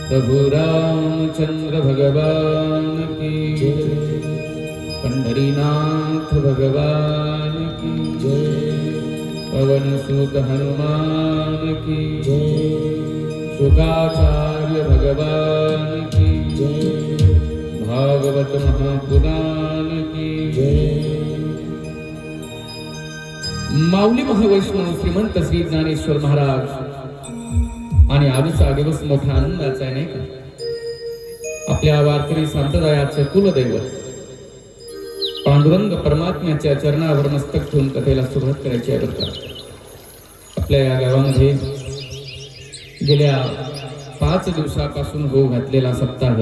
प्रभु रामचंद्र भगवान की पंढरीनाथ भगवान की पवन सुत हनुमान की शुकाचार्य भगवान की भागवत महापुराण की माऊली महावैष्णव श्रीमंत श्री ज्ञानेश्वर महाराज आणि आजचा दिवस मोठ्या आनंदाचा आहे, नाही का? आपल्या वारकरी संप्रदायाचे कुलदैवत पांडुरंग परमात्म्याच्या चरणावर मस्तक ठेवून कथेला सुरुवात करायची आहे. बरं, आपल्या या गावामध्ये गेल्या 5 दिवसापासून होऊ घातलेला सप्ताह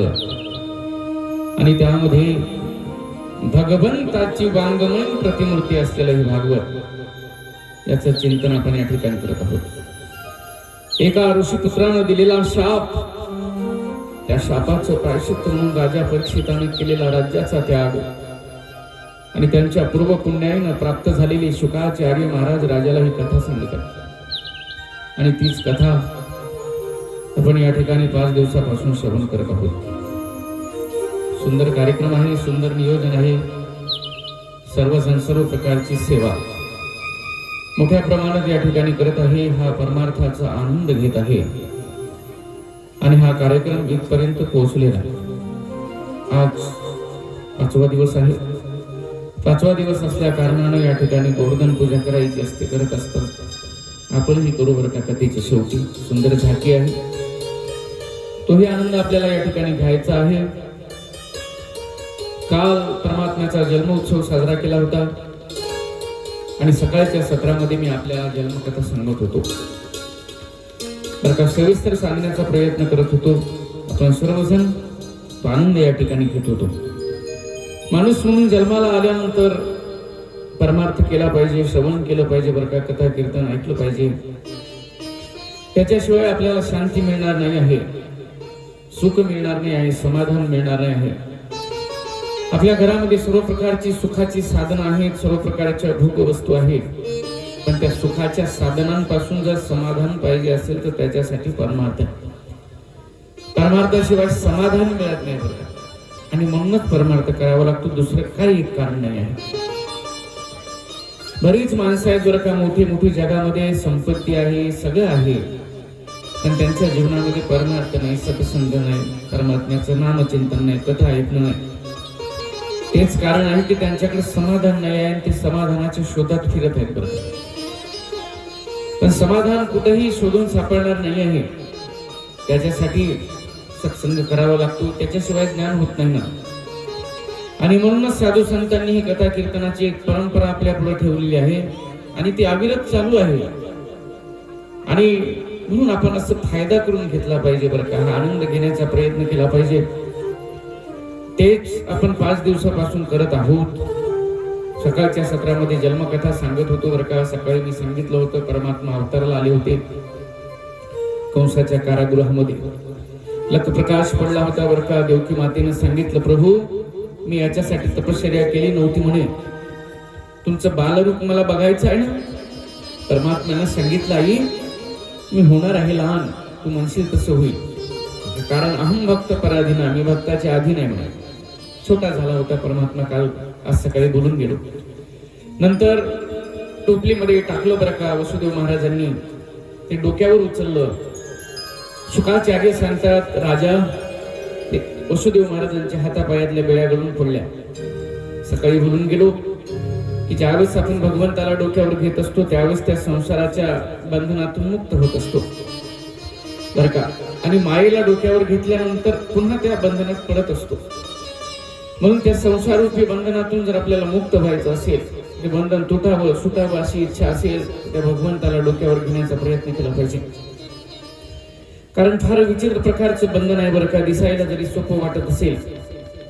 आणि त्यामध्ये भगवंताची वांगमय प्रतिमूर्ती असलेलं हे भागवत याचं चिंतन आपण या ठिकाणी करत आहोत. एका ऋषीपुत्रानं दिलेला शाप, त्या शापाचं प्रायश्चित्त म्हणून राजा परीक्षिताने केलेला राज्याचा त्याग आणि त्यांच्या पूर्व पुण्याईनं प्राप्त झालेली शुकाचार्य महाराज राजाला ही कथा सांगतात. आणि तीच कथा आपण या ठिकाणी 5 दिवसापासून श्रवण करत आहोत. सुंदर कार्यक्रम आहे, सुंदर नियोजन आहे, सर्व प्रकारची सेवा मोठ्या प्रमाणात या ठिकाणी करत आहे. हा परमार्थाचा आनंद घेत आहे आणि हा कार्यक्रम इथपर्यंत पोहोचलेला. आज 5वा दिवस आहे. 5वा दिवस असल्या कारणानं या ठिकाणी गोवर्धन पूजा करायची असते, करत असतात. आपणही करू बरं का. कथेची शेवटी सुंदर झाकी आहे, तोही आनंद आपल्याला या ठिकाणी घ्यायचा आहे. काल परमात्म्याचा जन्मोत्सव साजरा केला होता आणि सकाळच्या सत्रामध्ये मी आपल्याला जन्मकथा सांगत होतो. बरं का, सविस्तर सांगण्याचा प्रयत्न करत होतो. आपण सर्वजण तो आनंद या ठिकाणी घेत होतो. माणूस म्हणून जन्माला आल्यानंतर परमार्थ केला पाहिजे, श्रवण केलं पाहिजे, बरं का, कथा कीर्तन ऐकलं पाहिजे. त्याच्याशिवाय आपल्याला शांती मिळणार नाही आहे, सुख मिळणार नाही आहे, समाधान मिळणार नाही आहे. आपल्या घरामध्ये सर्व प्रकारची सुखाची साधनं आहेत, सर्व प्रकारच्या भोग वस्तू आहेत, पण त्या सुखाच्या साधनांपासून जर समाधान पाहिजे असेल तर त्याच्यासाठी परमार्थाशिवाय समाधान मिळत नाही बरं. आणि म्हणूनच परमार्थ करावा लागतो, दुसरं काही कारण नाही आहे. बरीच माणसं आहेत बरं का, मोठी मोठी जगामध्ये संपत्ती आहे, सगळं आहे, पण त्यांच्या जीवनामध्ये परमार्थ नाही, सत्संग नाही, परमात्म्याचं नामचिंतन नाही, कथा ऐकणं नाही. तेच कारण आहे की त्यांच्याकडे समाधान नाही आहे आणि ते समाधानाच्या शोधात फिरत आहेत बरं. पण समाधान कुठेही शोधून सापडणार नाही आहे. त्याच्यासाठी सत्संग करावा लागतो, त्याच्याशिवाय ज्ञान होत नाही ना. आणि म्हणूनच साधू संतांनी ही कथा कीर्तनाची एक परंपरा आपल्या पुढे ठेवलेली आहे आणि ती अविरत चालू आहे. आणि म्हणून आपण असं फायदा करून घेतला पाहिजे बरं का, हा आनंद घेण्याचा प्रयत्न केला पाहिजे. तेच आपण 5 दिवसापासून करत आहोत. सकाळच्या सत्रामध्ये जन्मकथा सांगत होतो बरं का. सकाळी मी सांगितलं होतं परमात्मा अवताराला आले होते कंसाच्या कारागृहामध्ये. लखप्रकाश पडला होता बरं का. देवकी मातेने सांगितलं, प्रभू मी याच्यासाठी तपश्चर्या केली नव्हती म्हणे, तुमचं बालरूप मला बघायचं आहे ना. परमात्म्यानं सांगितलं, आई मी होणार आहे लहान, तू म्हणशील तसं होईल, कारण अहम भक्त पराधीना, मी भक्ताच्या अधीन आहे म्हणे. छोटा झाला होता परमात्मा, काल आज सकाळी बोलून गेलो. नंतर टोपलीमध्ये टाकलं बरं का. वसुदेव महाराजांनी ते डोक्यावर उचललं. शुकाचार्य सांगतात, राजा वसुदेव महाराजांच्या हातापायातल्या बेड्या गळून पडल्या. सकाळी बोलून गेलो की ज्यावेळेस आपण भगवंताला डोक्यावर घेत असतो त्यावेळेस त्या संसाराच्या बंधनातून मुक्त होत असतो बरं का. आणि मायेला डोक्यावर घेतल्यानंतर पुन्हा त्या बंधनात पडत असतो. म्हणून त्या संसारूपी बंधनातून जर आपल्याला मुक्त व्हायचं असेल, ते बंधन तुटावं सुटावं अशी इच्छा असेल, त्या भगवंताला डोक्यावर घेण्याचा प्रयत्न केला पाहिजे. कारण फार विचित्र प्रकारचं बंधन आहे बरं का. दिसायला जरी सोपं वाटत असेल,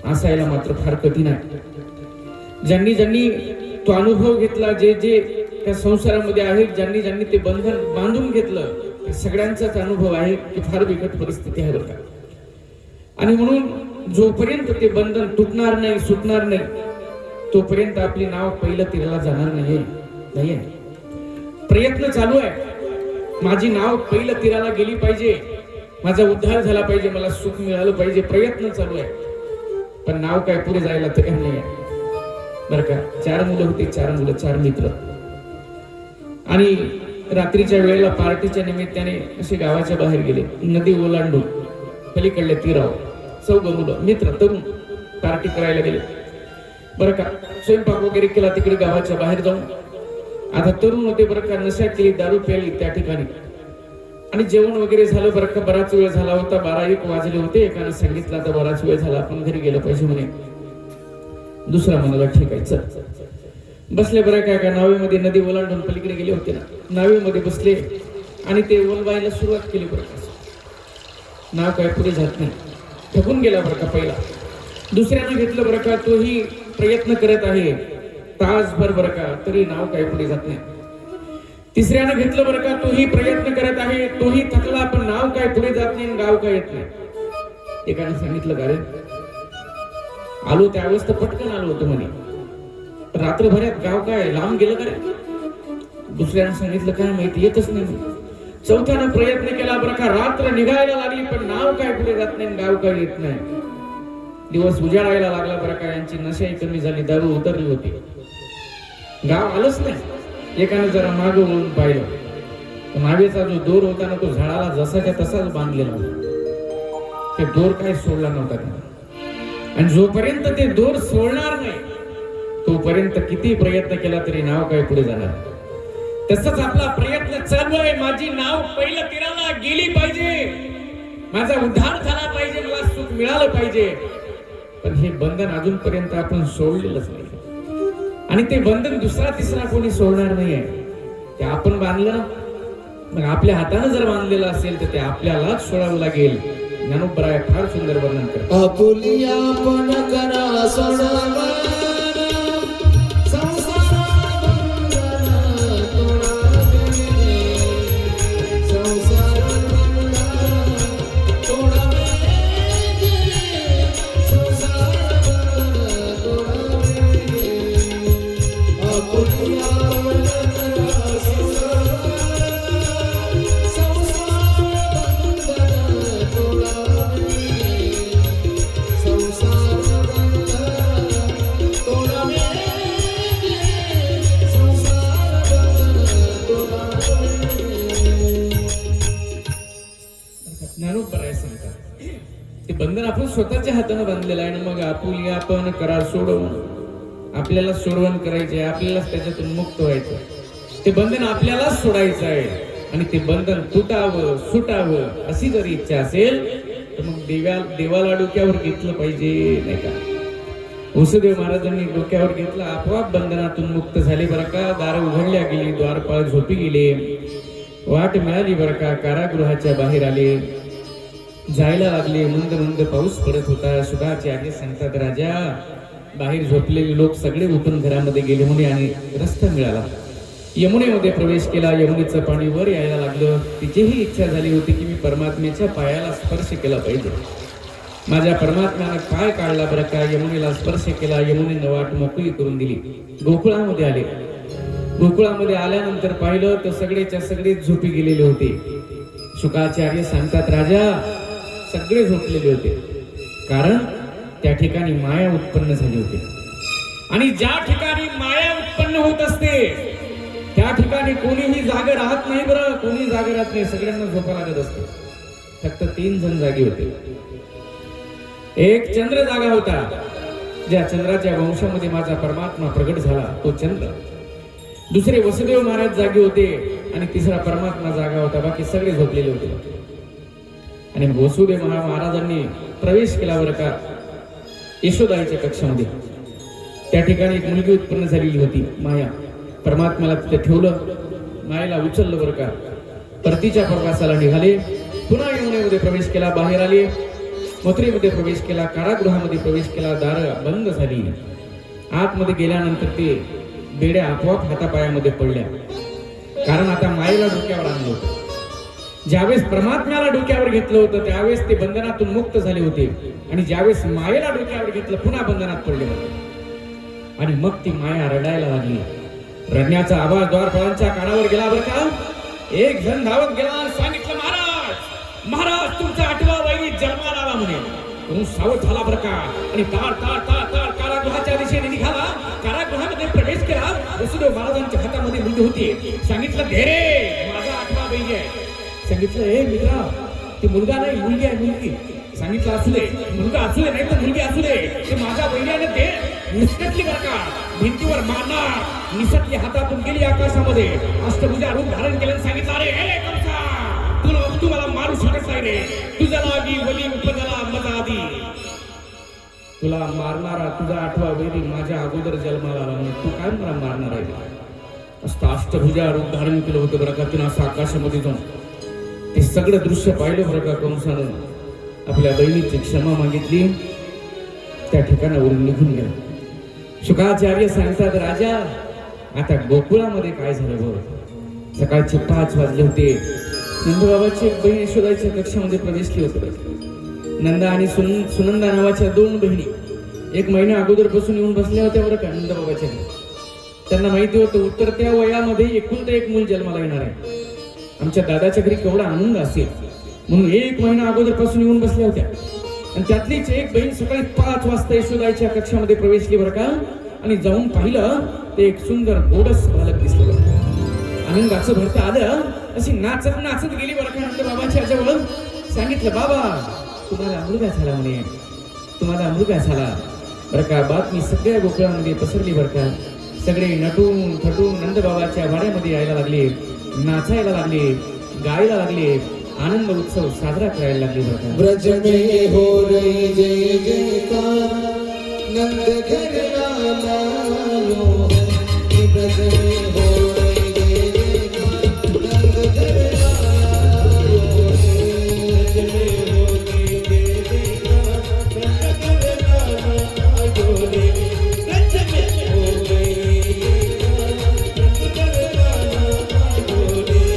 असायला मात्र फार कठीण आहे. ज्यांनी ज्यांनी तो अनुभव घेतला, जे जे त्या संसारामध्ये आहेत, ज्यांनी ज्यांनी ते बंधन बांधून घेतलं, सगळ्यांचाच अनुभव आहे की फार बिकट परिस्थिती आहे बरं का. आणि म्हणून जोपर्यंत ते बंधन तुटणार नाही, सुटणार नाही, तोपर्यंत आपली नाव पहिलं तीराला जाणार नाही. प्रयत्न चालू आहे, माझी नाव पहिलं तीराला गेली पाहिजे. माझा उद्धार झाला पाहिजे, मला सुख मिळालं पाहिजे, प्रयत्न चालू आहे, पण नाव काय पुढे जायला तयार नाही आहे. बरं का, 4 मुलं होती, 4 मुलं, 4 मित्र. आणि रात्रीच्या वेळेला पार्टीच्या निमित्ताने असे गावाच्या बाहेर गेले, नदी ओलांडून पलीकडले तीरावर 14 मुलं मित्र तरुण पार्टी करायला गेले. बरं का, स्वयंपाक वगैरे केला तिकडे गावाच्या बाहेर जाऊन. आता तरुण होते बरं का, नशा केली, दारू प्याली त्या ठिकाणी. आणि जेवण वगैरे झालं बरं का, बराच वेळ झाला होता, 12-1 वाजले होते. एकाने सांगितलं आता बराच वेळ झाला, आपण घरी गेलं पाहिजे म्हणे. दुसरा म्हणाला ठीक आहे चल. बसले बरं काय का, नावेमध्ये नदी ओलांडून पलीकडे गेले होते ना, नावेमध्ये बसले आणि ते ओलवायला सुरुवात केली. बरं का, नाव काय पुढे जात नाही, थकून गेला बरं का पहिला. दुसऱ्यानं घेतलं बरं का, तोही प्रयत्न करत आहे तासभर बरं का, तरी नाव काय पुढे जात नाही. तिसऱ्यानं घेतलं बरं का, तोही प्रयत्न करत आहे, तोही थकला, पण नाव काय पुढे जात नाही, गाव काय येत नाही. एकानं सांगितलं का रे, आलो त्यावेळेस तर पटकन आलो होतो म्हणे, रात्रभरात गाव काय लांब गेलं का रे. दुसऱ्यानं सांगितलं काय माहिती, येतच नाही. चौथ्यानं प्रयत्न केला बरं का, रात्र निघायला लागली, पण नाव काय पुढे जात नाही, गाव काय येत नाही. दिवस उजाडायला लागला बरं का, यांची नशाही कमी झाली, दारू उतरली होती, गाव आलंच नाही. एकानं जरा मागं वळून पाहिलं, नावेचा जो दोर होता ना, तो झाडाला जसाच्या तसाच बांधलेला होता. ते दोर काय सोडला नव्हता त्याने. आणि जोपर्यंत ते दोर सोडणार नाही तोपर्यंत किती प्रयत्न केला तरी नाव काय पुढे जाणार. तसंच आपला प्रयत्न चालू आहे, माझी नाव पहिलं तीराला गेली पाहिजे, माझा उद्धार झाला पाहिजे, मला सुख मिळालं पाहिजे. पण हे बंधन अजूनपर्यंत आपण सोडलेलंच नाही. आणि ते बंधन दुसरा तिसरा कोणी सोडणार नाहीये. ते आपण बांधलं, मग आपल्या हाताने जर बांधलेलं असेल तर ते आपल्यालाच सोडावं लागेल. ज्ञानोबराय फार सुंदर वर्णन करतात. आपुलिया पण करा सोडावा बंधन आपण स्वतःच्या हाताने बांधलेलं आहे. मग आपुली आपण करार सोडवून आपल्याला सोडवण करायचे, आपल्यालाच त्याच्यातून मुक्त व्हायचं. ते बंधन आपल्यालाच सोडायचं आहे. आणि ते बंधन तुटावं सुटावं अशी जर इच्छा असेल तर मग देवाला डोक्यावर घेतलं पाहिजे, नाही का. वसुदेव महाराजांनी डोक्यावर घेतलं, आपोआप बंधनातून मुक्त झाले बरं का. दार उघडल्या गेली, द्वारपाळ झोपी गेले, वाट मिळाली बरं का. कारागृहाच्या बाहेर आले, जायला लागले. मंद मंद पाऊस पडत होता. सुखाचे आहे सांगतात राजा, बाहेर झोपलेले लोक सगळे उठून घरामध्ये गेले म्हणे आणि रस्ता मिळाला. यमुनेमध्ये प्रवेश केला. यमुनेचं पाणी वर यायला लागलं. तिचीही इच्छा झाली होती की मी परमात्म्याच्या पायाला स्पर्श केला पाहिजे. माझ्या परमात्म्यानं पाय काढला बरं का, यमुनेला स्पर्श केला. यमुनेनं वाट मोकळी करून दिली. गोकुळामध्ये आले. गोकुळामध्ये आल्यानंतर पाहिलं तर सगळेच्या सगळे झोपी गेलेले होते. शुकाचार्य सांगतात राजा, सगळे झोपलेले होते, कारण त्या ठिकाणी माया उत्पन्न झाली होती. आणि ज्या ठिकाणी माया उत्पन्न होत असते त्या ठिकाणी कोणीही जागे राहत नाही. बरं, कोणी जागे राहत नाही, सगळ्यांना झोपा लागत असते. फक्त 3 जण जागे होते. एक चंद्र जागा होता, ज्या चंद्राच्या वंशामध्ये माझा परमात्मा प्रगट झाला, तो चंद्र. दुसरे वसुदेव महाराज जागे होते आणि तिसरा परमात्मा जागा होता, बाकी सगळे झोपलेले होते. आणि वसुदेव महाराजांनी प्रवेश केला बरं का यशोदाईच्या कक्षामध्ये. त्या ठिकाणी एक मुलगी उत्पन्न झालेली होती, माया. परमात्म्याला तिथे ठेवलं, मायेला उचललं बरं का. परतीच्या प्रवासाला निघाले. पुन्हा यमुनेमध्ये प्रवेश केला, बाहेर आले. मथुरेमध्ये प्रवेश केला, कारागृहामध्ये प्रवेश केला. दारं बंद झाली. आतमध्ये गेल्यानंतर ते बेड्या आपोआप हातापायामध्ये पडल्या, कारण आता मायेला डोक्यावर आणलं होतं. ज्यावेळेस परमात्म्याला डोक्यावर घेतलं होतं त्यावेळेस ते बंधनातून मुक्त झाले होते. आणि ज्यावेळेस मायेला डोक्यावर घेतलं पुन्हा बंधनात पडले होते. आणि मग ती माया रडायला लागली. रडण्याचा आवाज द्वारपाळांच्या कानावर गेला बरं का. एक जण धावत गेला आणि सांगितलं, महाराज महाराज, म्हणे. कंस सावध झाला बरं का आणि तार तार तार तार कारागृहाच्या दिशेने निघाला. कारागृहामध्ये प्रवेश केला. वसुदेव महाराजांच्या हातामध्ये मुलगी होती. सांगितलं दे रे, माझा 8वा बैल आहे. सांगितलं ए मित्रा, ती मुलगा नाही मुलगी आहे मुलगी. सांगितलं असू दे, मुलगा असू दे नाही तर मुलगी असू दे, ते माझ्या बैलाने ते निसटली बरं का. भिंतीवर मारणार, निसटली, हातातून गेली आकाशामध्ये. अष्टभुजा रूप धारण केलं. सांगितलं अरे हे कंसा, तू मला मारू शकत नाही रे. तुझा लागी बली उपजला मजा आधी. तुला मारणारा तुझा 8वा बैल माझ्या अगोदर जन्माला आला, तू काय मला मारणार आहे. असं अष्टभुजा रूप धारण केलं होतं बरं का. तिनं असं आकाशामध्ये जाऊन ते सगळं दृश्य पाहिलं बरं का. कंसानं आपल्या बहिणीची क्षमा मागितली. त्या ठिकाणावरून निघून गेला. शुकाचार्य सांगतात राजा, आता गोकुळामध्ये काय झालं बघ. सकाळचे 5 वाजले होते. नंदबाबाची एक बहीण यशोदाच्या कक्षामध्ये प्रवेशली होती. नंदा आणि सुनंदा नावाच्या 2 बहिणी 1 महिना अगोदरपासून येऊन बसल्या होत्या बरं का नंदबाबाच्या घरी. त्यांना माहिती होतं उतरत्या वयामध्ये एकुलता एक मूल जन्माला येणार आहे. आमच्या दादाच्या घरी केवढा आनंद असेल म्हणून 1 महिना अगोदरपासून येऊन बसल्या होत्या. आणि त्यातलीच एक बहीण सकाळी 5 वाजता यशोदाच्या कक्षामध्ये प्रवेशली बरं का. आणि जाऊन पाहिलं ते एक सुंदर गोडस बालक दिसलं बरं. आनंदाचं भरतं आलं. अशी नाचत नाचत गेली बरं का नंदबाबाच्या जवळ. सांगितलं बाबा तुम्हाला मुलगा झाला म्हणे, तुम्हाला मुलगा झाला बरं का. बातमी सगळ्या गोकुळामध्ये पसरली बरं का. सगळे नटून थटून नंदबाबाच्या वाड्यामध्ये यायला लागले, नाचायला लागले, गायला लागले, आनंद उत्सव साजरा करायला लागले बरं का. ब्रज में हो रही जय जयकार, नंद घर लालो. ब्रज में हो रही जय जयकार, नंद घर लालो. ब्रज में हो रही जय जयकार, नंद घर लालो रे. ब्रज में हो रही जय जयकार, नंद घर लालो रे.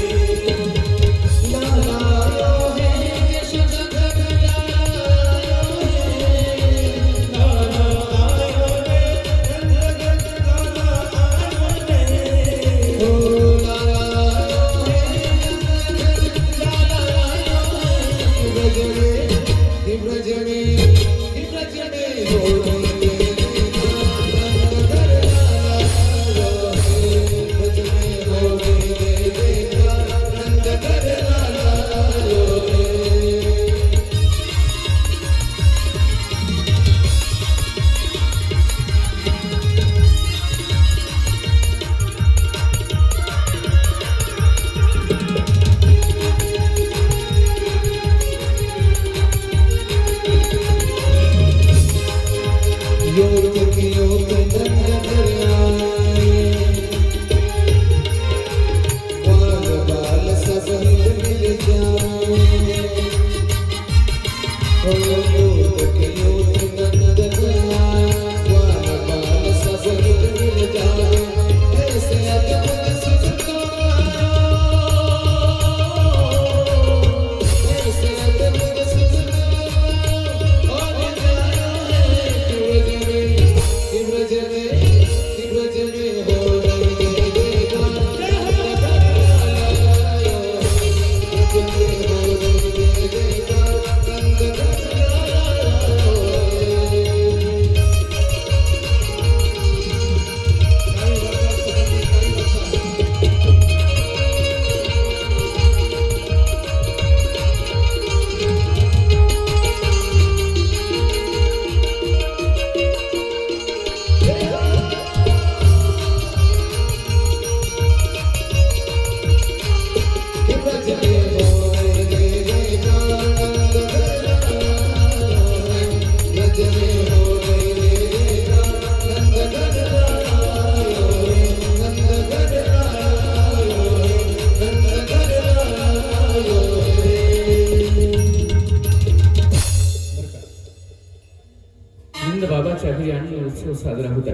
बाबाच्या घरी आणि उत्सव साजरा होता.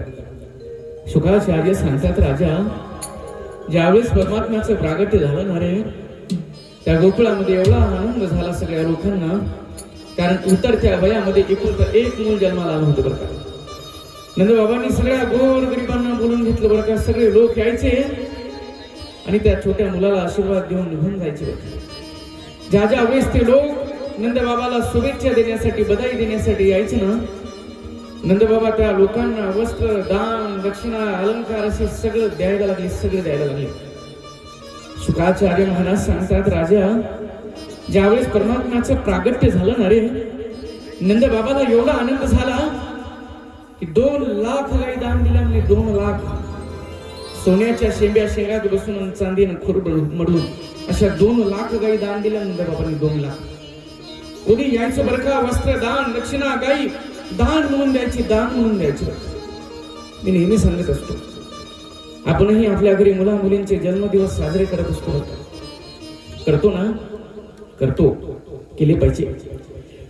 शुकाचार्य सांगतात राजा, ज्यावेळेस परमात्म्याचं प्रागट्य झालं ना रे, त्या गोकुळामध्ये एवढा आनंद झाला सगळ्या लोकांना. कारण उतरत्या वयामध्ये एकुलता एक मूल जन्माला आलं होतं बरं का. नंदबाबांनी सगळ्या गोर गरिबांना बोलून घेतलं बरं का. सगळे लोक यायचे आणि त्या छोट्या मुलाला आशीर्वाद देऊन निघून जायचे बरं. ज्या ज्या वेळेस ते लोक नंदबाबाला शुभेच्छा देण्यासाठी, बधाई देण्यासाठी यायचे ना, नंदबाबा त्या लोकांना वस्त्र, दान, दक्षिणा, अलंकार असे सगळं द्यायला लागले. शुकाचार्य महाराज सांगतात, राजा ज्यावेळेस परमात्म्याचं प्रागट्य झालं ना रे, नंदबाबाला एवढा आनंद झाला की 2 लाख गाई दान दिल्या. म्हणजे 2 लाख सोन्याच्या शेंब्या शेंगात बसून आणि चांदीनं खुरड मडून अशा 2 लाख गाई दान दिल्या नंदबाबांनी. 2 लाख. कोणी यायचं बरं का, वस्त्र दान, दक्षिणा, गाई दान म्हणून द्यायची, दान म्हणून द्यायची. मी नेहमी सांगत असतो, आपणही आपल्या घरी मुला मुलींचे जन्मदिवस साजरे करत असतो. करतो ना? करतो, केले पाहिजे.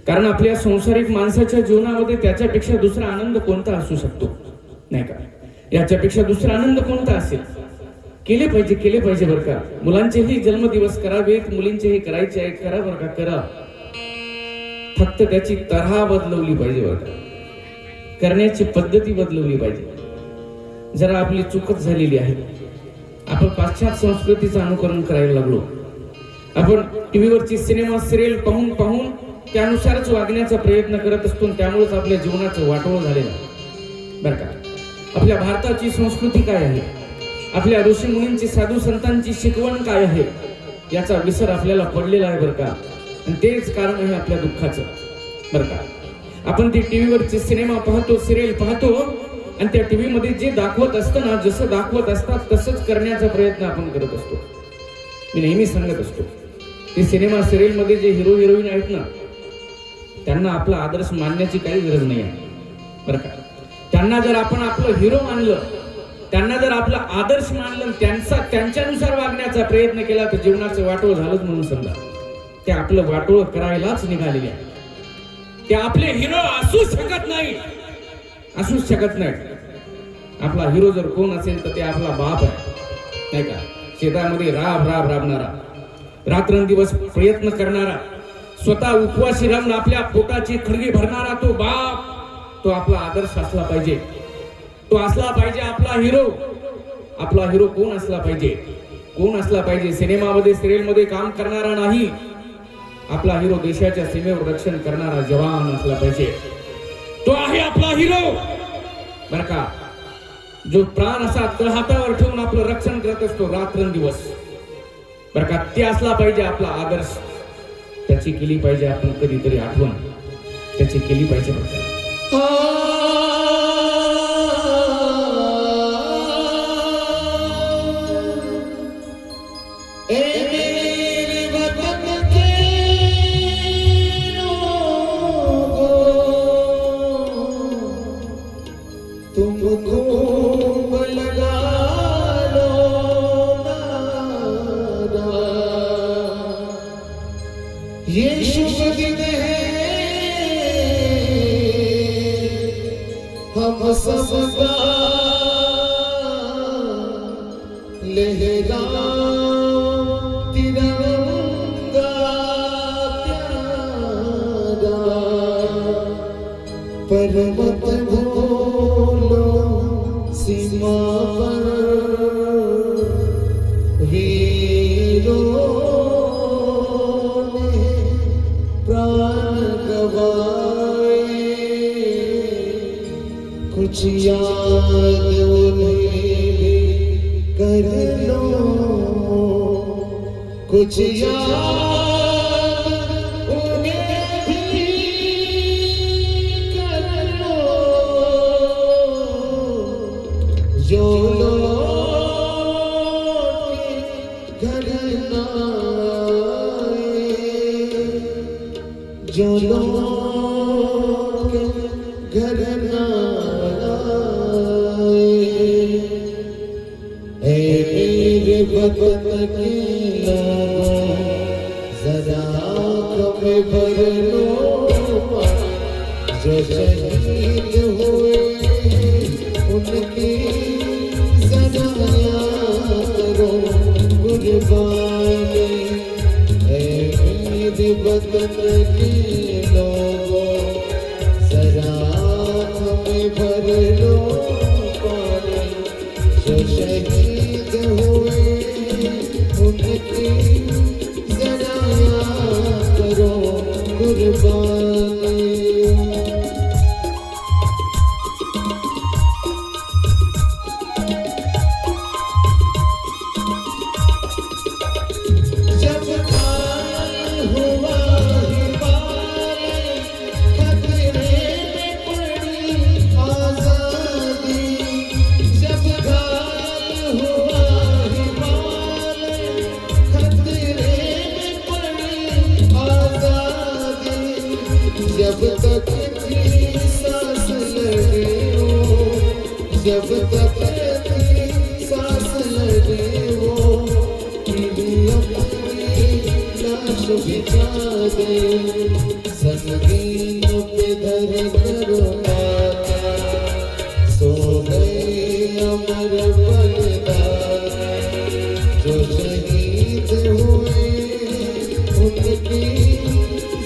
कारण आपल्या संसारिक माणसाच्या जीवनामध्ये त्याच्यापेक्षा दुसरा आनंद कोणता असू शकतो? नाही का? याच्यापेक्षा दुसरा आनंद कोणता असेल? केले पाहिजे बरं का. मुलांचेही जन्मदिवस करावेत, मुलींचेही करायचे आहे, करा बरं का, करा. फक्त त्याची तऱ्हा बदलवली पाहिजे बरं का, करण्याची पद्धती बदलवली पाहिजे. जरा आपली चूकच झालेली आहे. आपण पाश्चात्य संस्कृतीचं अनुकरण करायला लागलो. आपण टीव्हीवरची सिनेमा सिरियल पाहून त्यानुसारच वागण्याचा प्रयत्न करत असतो. त्यामुळेच आपल्या जीवनाचं वाटोळ झालेलं आहे बरं का. आपल्या भारताची संस्कृती काय आहे, आपल्या ऋषी मुनींची, साधू संतांची शिकवण काय आहे, याचा विसर आपल्याला पडलेला आहे बरं का. आणि तेच कारण आहे आपल्या दुःखाचं बरं का. आपण ती टीव्हीवरची सिनेमा पाहतो, सिरियल पाहतो आणि त्या टीव्ही मध्ये जे दाखवत असतं ना, जसं दाखवत असतात तसंच करण्याचा प्रयत्न आपण करत असतो. मी नेहमी सांगत असतो, ते सिनेमा सिरियल मध्ये जे हिरो हिरोईन आहेत ना, त्यांना आपला आदर्श मानण्याची काही गरज नाही आहे बरं का. त्यांना जर आपण आपलं हिरो मानलं, त्यांना जर आपला आदर्श मानलं, त्यांच्यानुसार वागण्याचा प्रयत्न केला तर जीवनाचं वाटोळ झालंच म्हणून समजा. ते आपलं वाटोळ करायलाच निघालेले आहे. ते आपले हिरो असूच शकत नाही. आपला हिरो जर कोण असेल तर ते आपला बाप आहे नाही का. शेतामध्ये राबणारा, रात्रंदिवस प्रयत्न करणारा, स्वतः उपवासी राहून आपल्या पोटाची खळगी भरणारा तो बाप, तो आपला आदर्श असला पाहिजे. तो असला पाहिजे आपला हिरो. आपला हिरो कोण असला पाहिजे? सिनेमामध्ये सिरियलमध्ये काम करणारा नाही. आपला हिरो देशाच्या सीमेवर रक्षण करणारा जवान असला पाहिजे. तो आहे आपला हिरो बरं का. जो प्राण असा तळहातावर ठेवून आपलं रक्षण करत असतो रात्रंदिवस बरं का. ते असला पाहिजे आपला आदर्श. त्याची केली पाहिजे आपण कधीतरी आठवण, त्याची केली पाहिजे बरं का. ये शुभ दिन है हम सबका लहरा तिरंगा प्यारा पर मत भूलो सीमा पर वीरों कुछ याद उन्हें भी कर लो, कुछ याद उन्हें भी कर लो, जो लोग घर न आए, जो लोग घर न वतन के लोग जरा कभी भर लो, जो शहीद हुए उनकी जरा करो कुर्बानी। मेरे वतन के लोगों जरा कभी भर लो पानी, जो शहीद हुए उनकी जरा करो कुर्बानी जब काल हुआ हिमालय खतरे में पड़ी आजादी जब काल हुआ हिमालय खतरे में पड़ी आजादी जब तक थी सांस लगे हो जब तक थी सांस लगे हो लाश बिछा दे संगीन पे धर करो माता सो गए अमर बलिदान जो शहीद हुए उनकी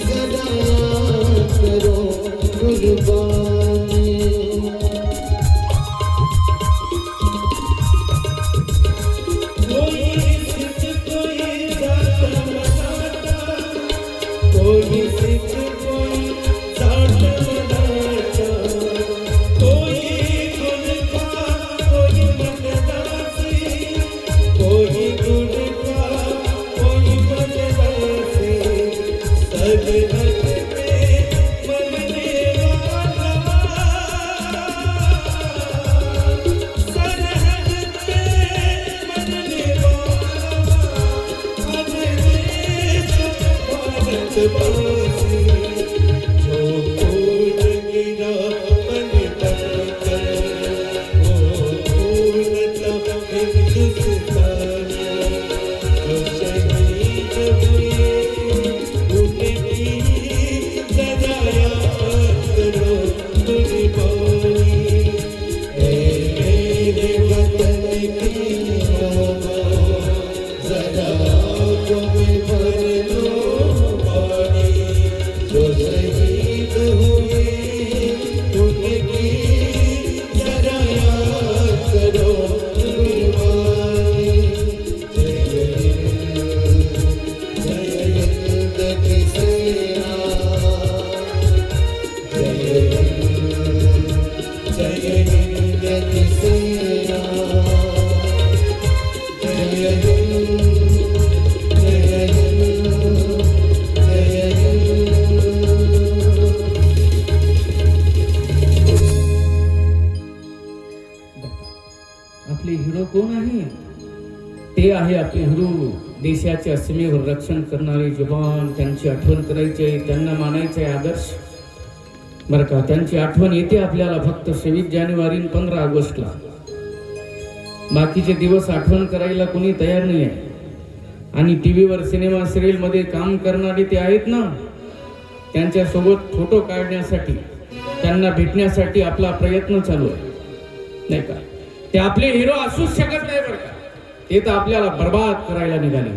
सदा याद करो कुर्बानी कोई सिख कोई जाट मराठा कोई गुरखा कोई बनवासी कोई गुरखा कोई बनवासी सरहद पे मरने वाला सरहद पे मरने वाला भारतवासी जो खून गिरा पन पन कर वो खून था हिंदुस्तानी जो शहीद हुए उनकी सदा याद करो कुर्बानी मेरे वतन की लोगों जरा तुम्हें भर लो जो शहीद हुए उनकी जरा याद करो कुर्बानी जय हिंद की सेना जय हिंद की सेना जय आपले हिरो कोण आहे? ते आहे आपले हिरो, देशाच्या सीमेवर रक्षण करणारे जवान. त्यांची आठवण करायची आहे, त्यांना मानायचे आहे आदर्श बरं का. त्यांची आठवण येते आपल्याला फक्त 26 जानेवारी 15 ऑगस्टला. बाकीचे दिवस आठवण करायला कोणी तयार नाही आहे. आणि टीव्हीवर सिनेमा सिरियल मध्ये काम करणारे ते आहेत ना, त्यांच्यासोबत फोटो काढण्यासाठी त्यांना भेटण्यासाठी आपला प्रयत्न चालू आहे नाही का. ते आपले हिरो असूच शकत नाही बरं का. ते तर आपल्याला बर्बाद करायला निघाले.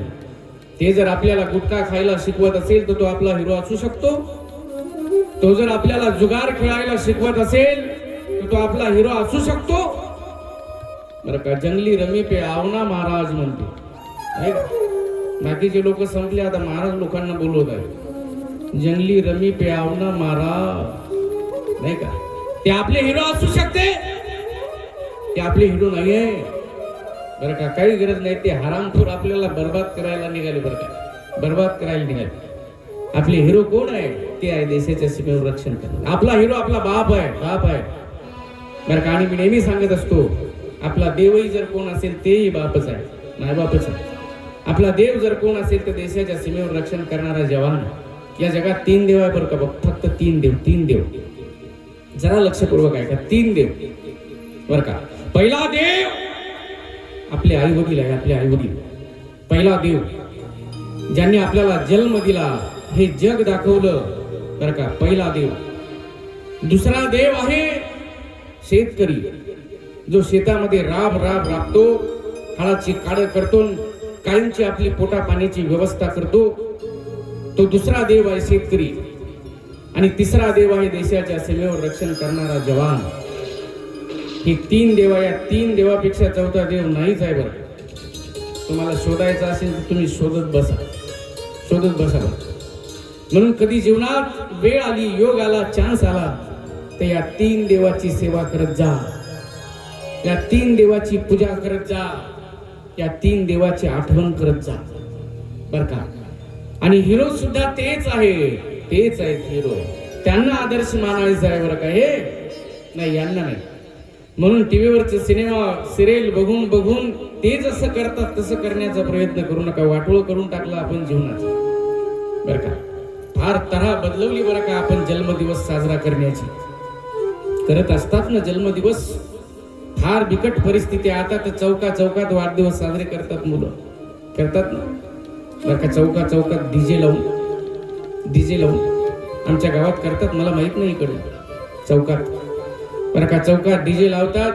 ते जर आपल्याला गुटखा खायला शिकवत असेल तर तो आपला हिरो असू शकतो. तो जर आपल्याला जुगार खेळायला शिकवत असेल तर तो आपला हिरो असू शकतो बरं का. जंगली रमी पे आवना महाराज म्हणते नाही का. बाकीचे लोक संपले, आता महाराज लोकांना बोलवत आहे. जंगली रमी पे आवना महाराज नाही का. ते आपले हिरो असू शकते, ते आपले हिरो नाहीये बरं का. काही गरज नाही. ते हरामखोर आपल्याला बर्बाद करायला निघाले बरं का, बर्बाद करायला निघाले. आपले हिरो कोण आहे? ते आहे देशाच्या सीमेवर रक्षण करणार. आपला हिरो आपला बाप आहे, बाप आहे बरं का. आणि मी नेहमी सांगत असतो, आपला देवही जर कोण असेल तेही बापच आहे, नाही बापच आहे. आपला देव जर कोण असेल तर देशाच्या सीमेवर रक्षण करणारा जवान. या जगात 3 देव आहे बरं का. फक्त 3 देव, 3 देव. जरा लक्षपूर्वक आहे का. 3 देव बरं का. पहिला देव आपले आई वडील आहे, आपले आई वडील. पहिला देव ज्यांनी आपल्याला जन्म दिला, हे जग दाखवलं बरं का, पहिला देव. दुसरा देव आहे शेतकरी, जो शेतामध्ये राबतो, हळाची काढ करतो, कायमची आपली पोटा पाण्याची व्यवस्था करतो. तो दुसरा देव आहे शेतकरी. आणि तिसरा देव आहे देशाच्या सीमेवर रक्षण करणारा जवान. हे 3 देव आहे. या 3 देवापेक्षा चौथा देव नाहीच आहे बरं. तुम्हाला शोधायचा असेल तर तुम्ही शोधत बसा बरं. म्हणून कधी जीवनात वेळ आली, योग आला, चान्स आला, तर या 3 देवाची सेवा करत जा, या 3 देवाची पूजा करत जा, या 3 देवाची आठवण करत जा, बर का. आणि हिरो सुद्धा तेच आहेत हिरो. त्यांना आदर्श मानायचा आहे बरं का. हे नाही, यांना नाही. म्हणून टीव्हीवरचे सिनेमा सिरियल बघून बघून ते जसं करतात तसं करण्याचा प्रयत्न करू नका. वाटोळ करून टाकला आपण जीवनाचं, बरं का. फार तऱ्हा बदलवली बरं का आपण जन्मदिवस साजरा करण्याची. करत असतात ना जन्मदिवस. फार बिकट परिस्थिती आता तर चौकात वाढदिवस साजरे करतात मुलं, करतात ना बरं का. चौकात डीजे लावून आमच्या गावात करतात, मला माहित नाही इकडे चौकात बरं का. चौकात डीजे लावतात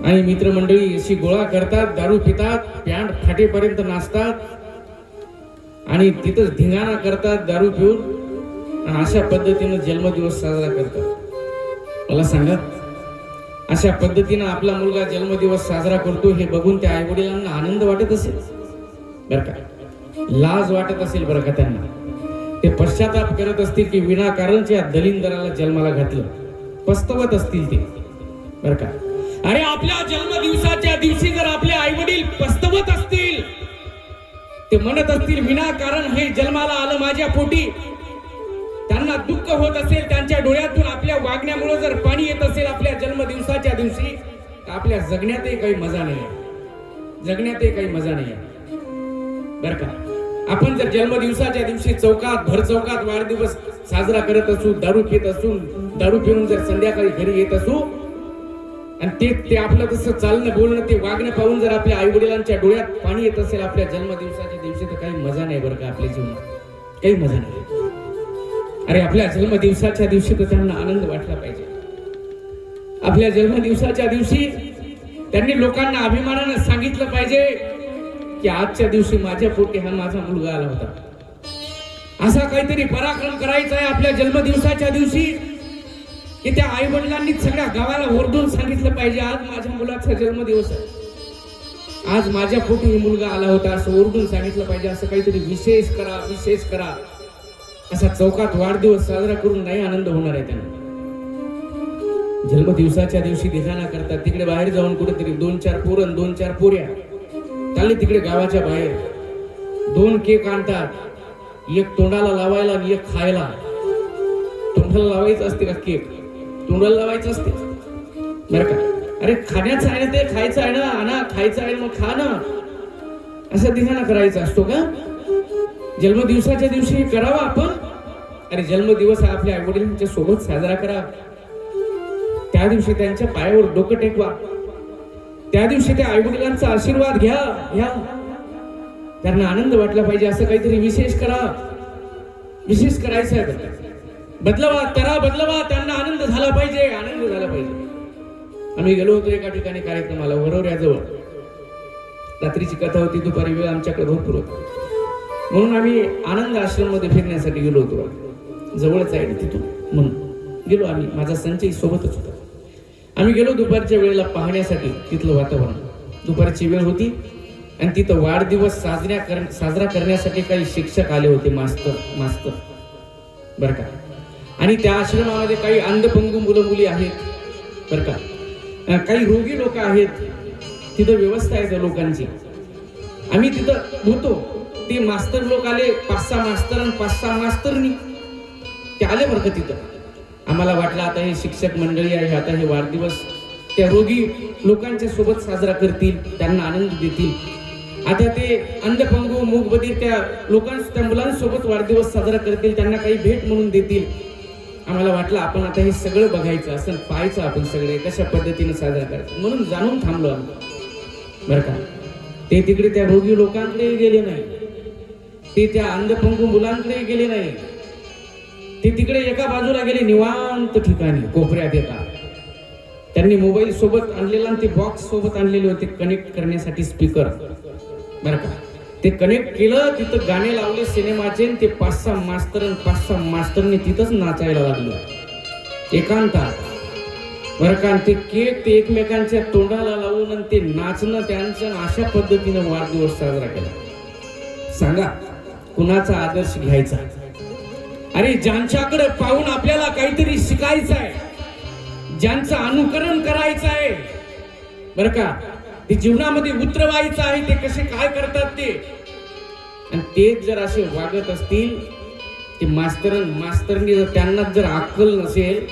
आणि मित्रमंडळी अशी गोळा करतात, दारू पितात, पॅन्ट फाटेपर्यंत नाचतात आणि तिथंच धिंगाणा करतात दारू पिऊन, आणि अशा पद्धतीनं जन्मदिवस साजरा करतात. मला सांगा, अशा पद्धतीनं आपला मुलगा जन्मदिवस साजरा करतो हे बघून त्या आई वडिलांना आनंद वाटत असेल बरं का, लाज वाटत असेल बरं का त्यांना. ते पश्चाताप करत असतील की विनाकारणच्या दलिंदराला जन्माला घातलं, पस्तवत असतील ते बरं का. अरे आपल्या जन्मदिवसाच्या दिवशी जर आपले आई वडील पस्तवत असतील, ते म्हणत असतील विनाकारण हे जन्माला आलं माझ्या पोटी, त्यांना दुःख होत असेल, त्यांच्या डोळ्यातून आपल्या वागण्यामुळे जर पाणी येत असेल आपल्या जन्मदिवसाच्या दिवशी, तर आपल्या जगण्यातही काही मजा नाही आहे, जगण्यातही काही मजा नाही आहे बरं का. आपण जर जन्मदिवसाच्या दिवशी भर चौकात वाढदिवस साजरा करत असू, दारू पिऊन जर संध्याकाळी घरी येत असू, आणि ते आपलं तसं चालणं बोलणं ते वागणं पाहून जर आपल्या आई वडिलांच्या डोळ्यात पाणी येत असेल आपल्या जन्मदिवसाच्या दिवशी, तर काही मजा नाही बरं का आपल्या जीवनात, काही मजा नाही. अरे आपल्या जन्मदिवसाच्या दिवशी तर त्यांना आनंद वाटला पाहिजे. आपल्या जन्मदिवसाच्या दिवशी त्यांनी लोकांना अभिमानानं सांगितलं पाहिजे की आजच्या दिवशी माझ्या पोटी हा माझा मुलगा आला होता. असा काहीतरी पराक्रम करायचा आहे आपल्या जन्मदिवसाच्या दिवशी, की त्या आई वडिलांनी सगळ्या गावाला ओरडून सांगितलं पाहिजे आज माझ्या मुलाचा जन्मदिवस आहे, आज माझ्या पोटी मुलगा आला होता, असं ओरडून सांगितलं पाहिजे. असं काहीतरी विशेष करा. असा चौकात वाढदिवस साजरा करून नाही आनंद होणार आहे त्यांना. जन्मदिवसाच्या दिवशी धिंगाणा करतात, तिकडे बाहेर जाऊन कुठेतरी 2-4 पोरं 2-4 पोऱ्या चालले तिकडे गावाच्या बाहेर, 2 केक आणतात, एक तोंडाला लावायला आणि एक खायला. तोंडाला लावायचं असते का केक? तोंडाला लावायचं असते बरं का. अरे खाण्याचं आहे ना, ते खायचं आहे ना, खायचं आहे मग खा ना, असं धिंगाणा करायचा असतो का जन्मदिवसाच्या दिवशी? करावा आपण. अरे जन्मदिवस हा आपल्या आई वडिलांच्या सोबत साजरा करा. त्या दिवशी त्यांच्या पायावर डोकं टेकवा, त्या दिवशी त्या आई वडिलांचा आशीर्वाद घ्या, त्यांना आनंद वाटला पाहिजे. असं काहीतरी विशेष करायचं आहे. बदलवा, त्यांना आनंद झाला पाहिजे. आम्ही गेलो होतो एका ठिकाणी कार्यक्रमाला, वरोऱ्याजवळ. रात्रीची कथा होती, दुपारी वेळ आमच्याकडे भरपूर होता, म्हणून आम्ही आनंद आश्रम मध्ये फिरण्यासाठी गेलो होतो. जवळच आहे तिथून, म्हणून गेलो आम्ही. माझा संचय सोबतच होता. आम्ही गेलो दुपारच्या वेळेला पाहण्यासाठी तिथलं वातावरण. दुपारची वेळ होती आणि तिथं वाढदिवस साजरा करण्यासाठी काही शिक्षक आले होते, मास्तर बरं का. आणि त्या आश्रमामध्ये काही अंधपंगू मुलं मुली आहेत बरं का, काही रोगी लोक आहेत. तिथं व्यवस्था आहे त्या लोकांची. आम्ही तिथं होतो, ते मास्तर लोक आले, 5-6 मास्तर आणि 5-6 मास्तरनी ते आले बरं का तिथं. आम्हाला वाटलं आता हे शिक्षक मंडळी आहे, आता हे वाढदिवस त्या रोगी लोकांच्या सोबत साजरा करतील, त्यांना आनंद देतील. आता ते अंधपंगू मूकबधीर त्या मुलांसोबत वाढदिवस साजरा करतील, त्यांना काही भेट म्हणून देतील. आम्हाला वाटलं आपण आता हे सगळं बघायचं असं, पाहायचं आपण सगळे कशा पद्धतीने साजरा करायचं, म्हणून जाणून थांबलो आम्ही बरं का. ते तिकडे त्या रोगी लोकांकडे गेले नाही, ते त्या अंधपंगू मुलांकडे गेले नाही, ते तिकडे एका बाजूला गेले निवांत ठिकाणी कोपऱ्यात. त्यांनी मोबाईल सोबत आणलेला आणि ते बॉक्स सोबत आणलेले होते कनेक्ट करण्यासाठी स्पीकर बरं का. ते कनेक्ट केलं, तिथं गाणे लावले सिनेमाचे. ते 5-6 मास्तर आणि 5-6 मास्तरने तिथंच नाचायला लागले एकांतात बरं का. ते केक ते एकमेकांच्या तोंडाला लावून आणि ते नाचणं त्यांचं, अशा पद्धतीनं वाढदिवस साजरा केला. सांगा कुणाचा आदर्श घ्यायचा? अरे ज्यांच्याकडे पाहून आपल्याला काहीतरी शिकायचं आहे, ज्यांचं अनुकरण करायचं आहे बरं का, ते जीवनामध्ये उतरवायचं आहे, ते कसे काय करतात ते, आणि तेच जर असे वागत असतील, ते मास्तरनी जर त्यांना जर अक्कल नसेल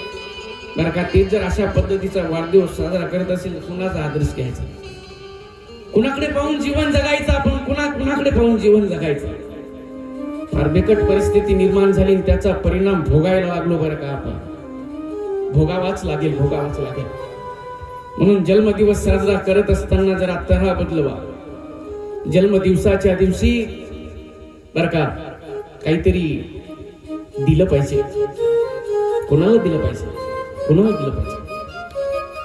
बरं का, तेच जर अशा पद्धतीचा वाढदिवस साजरा करत असेल तर कुणाचा आदर्श घ्यायचा, कुणाकडे पाहून जीवन जगायचं आपण, कुणाकडे पाहून जीवन जगायचं. फार बिकट परिस्थिती निर्माण झाली आणि त्याचा परिणाम भोगायला लागलो बरं का, आपण भोगावाच लागेल. म्हणून जन्मदिवस साजरा करत असताना जरा तऱ्हा बदलवा. जन्मदिवसाच्या दिवशी बरं का काहीतरी दिलं पाहिजे. कोणाला दिलं पाहिजे?